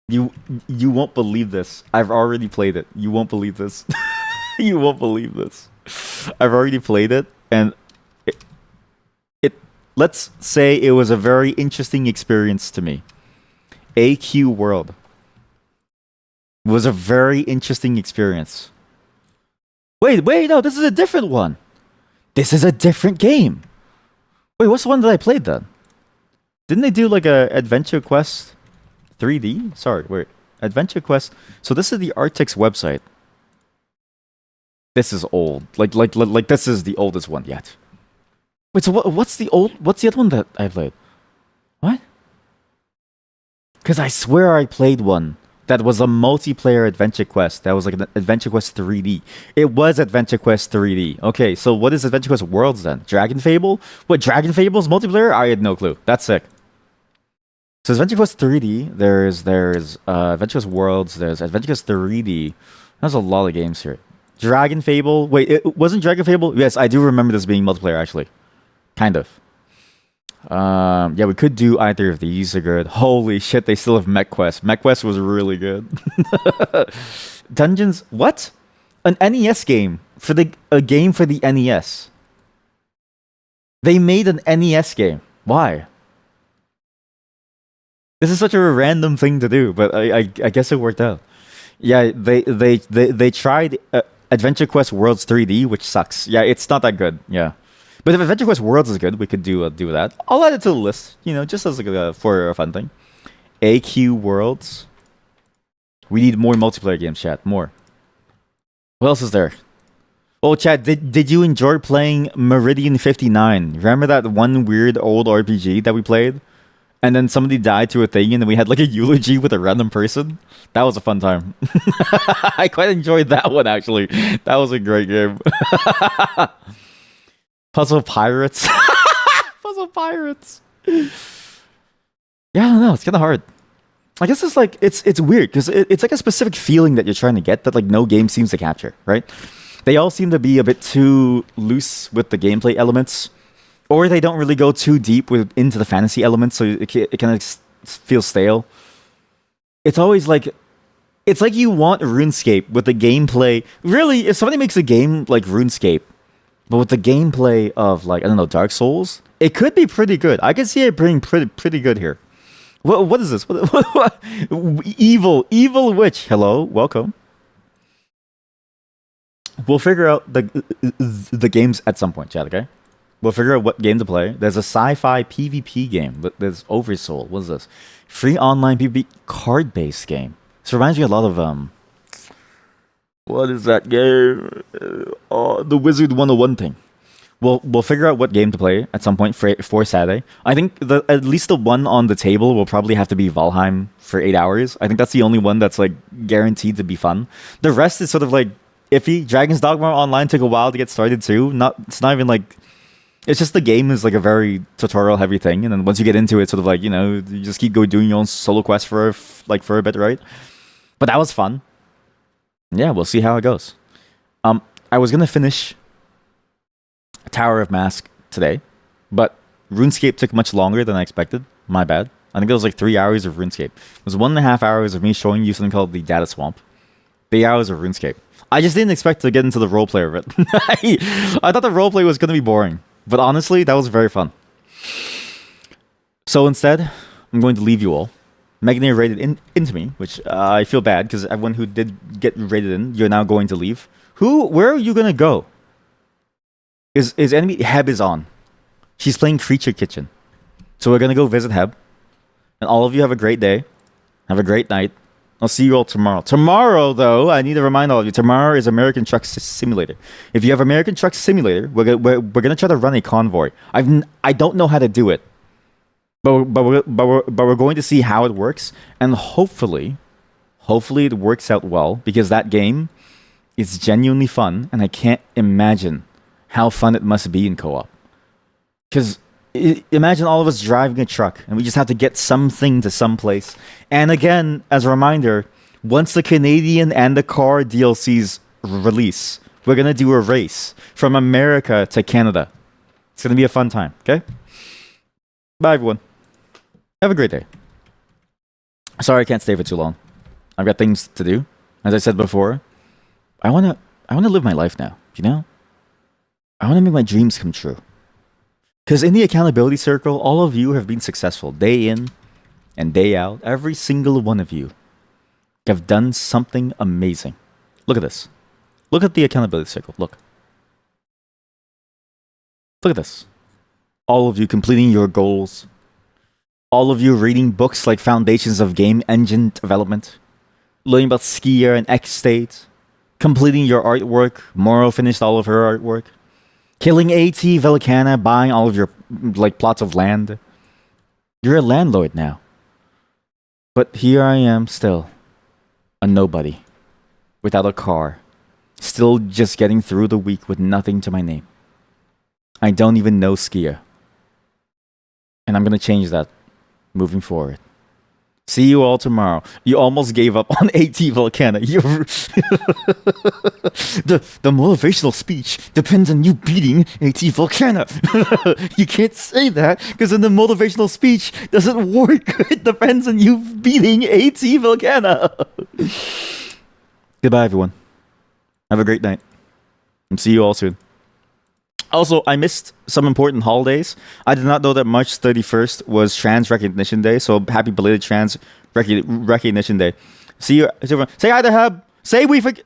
You won't believe this. I've already played it. You won't believe this. You won't believe this. I've already played it, and it let's say it was a very interesting experience to me. AQ World was a very interesting experience. Wait, no, this is a different one. This is a different game. Wait, what's the one that I played then? Didn't they do like a Adventure Quest 3D? Sorry, wait. Adventure Quest. So this is the Artix website. This is old. Like this is the oldest one yet. Wait, so what's the other one that I played? What? Because I swear I played one that was a multiplayer Adventure Quest. That was like an Adventure Quest 3D. It was Adventure Quest 3D. Okay, so what is Adventure Quest Worlds then? Dragon Fable? What, Dragon Fable's multiplayer? I had no clue. That's sick. So Adventure Quest 3D, there's Adventure Quest Worlds, there's Adventure Quest 3D. There's a lot of games here. Dragon Fable. Wait, it wasn't Dragon Fable? Yes, I do remember this being multiplayer actually. Kind of. Yeah, we could do either of these. Are good. Holy shit, they still have MechQuest. MechQuest was really good. Dungeons. What? An NES game a game for the NES. They made an NES game. Why? This is such a random thing to do, but I guess it worked out. Yeah, they tried Adventure Quest Worlds 3D, which sucks. Yeah, it's not that good. Yeah. But if Adventure Quest Worlds is good, we could do that. I'll add it to the list, just as for a fun thing. AQ Worlds. We need more multiplayer games, chat. More. What else is there? Oh, chat, did you enjoy playing Meridian 59? Remember that one weird old RPG that we played? And then somebody died to a thing, and then we had like a eulogy with a random person? That was a fun time. I quite enjoyed that one, actually. That was a great game. Puzzle Pirates. Puzzle Pirates. Yeah, I don't know. It's kind of hard. I guess it's like it's weird because it's like a specific feeling that you're trying to get that like no game seems to capture, right? They all seem to be a bit too loose with the gameplay elements, or they don't really go too deep into the fantasy elements, so it kind of feels stale. It's always like it's like you want RuneScape with the gameplay. Really, if somebody makes a game like RuneScape, but with the gameplay of like, I don't know, Dark Souls, it could be pretty good. I can see it being pretty good here. What is this? What? Evil Witch. Hello, welcome. We'll figure out the games at some point, chat. Okay, we'll figure out what game to play. There's a sci-fi PvP game. There's Oversoul. What is this? Free online PvP card-based game. This reminds me a lot of what is that game? The Wizard 101 thing. We'll figure out what game to play at some point for Saturday. I think at least the one on the table will probably have to be Valheim for 8 hours. I think that's the only one that's like guaranteed to be fun. The rest is sort of like iffy. Dragon's Dogma Online took a while to get started too. It's not even like, it's just the game is like a very tutorial heavy thing, and then once you get into it, sort of like you just keep doing your own solo quest for a bit, right? But that was fun. Yeah, we'll see how it goes. I was gonna finish Tower of Mask today, but RuneScape took much longer than I expected. My bad. I think it was like 3 hours of RuneScape. It was 1.5 hours of me showing you something called the Data Swamp. 3 hours of RuneScape. I just didn't expect to get into the roleplay of it. I thought the roleplay was gonna be boring, but honestly, that was very fun. So instead, I'm going to leave you all. Megan rated into me, which I feel bad because everyone who did get rated in, you're now going to leave. Where are you gonna go? Is enemy Heb is on. She's playing Creature Kitchen, so we're gonna go visit Heb. And all of you have a great day. Have a great night. I'll see you all tomorrow. Tomorrow, though, I need to remind all of you. Tomorrow is American Truck Simulator. If you have American Truck Simulator, we're gonna try to run a convoy. I don't know how to do it. But we're going to see how it works, and hopefully it works out well, because that game is genuinely fun, and I can't imagine how fun it must be in co-op. Because imagine all of us driving a truck, and we just have to get something to someplace. And again, as a reminder, once the Canadian and the car DLCs release, we're gonna do a race from America to Canada. It's gonna be a fun time. Okay. Bye, everyone. Have a great day. Sorry I can't stay for too long. I've got things to do. As I said before, I wanna live my life now, you know? I wanna make my dreams come true. Because in the accountability circle, all of you have been successful day in and day out. Every single one of you have done something amazing. Look at this. Look at the accountability circle. Look. Look at this. All of you completing your goals. All of you reading books like Foundations of Game Engine Development. Learning about Skier and X-State. Completing your artwork. Moro finished all of her artwork. Killing AT Volcana, buying all of your plots of land. You're a landlord now. But here I am still. A nobody. Without a car. Still just getting through the week with nothing to my name. I don't even know Skier. And I'm gonna change that moving forward. See you all tomorrow. You almost gave up on AT Volcana. The motivational speech depends on you beating AT Volcana. You can't say that because then the motivational speech doesn't work. It depends on you beating AT Volcana. Goodbye, everyone. Have a great night. And see you all soon. Also, I missed some important holidays. I did not know that March 31st was Trans Recognition Day, so happy belated Trans Recognition Day. See you. Say hi to Hab. Say we forget.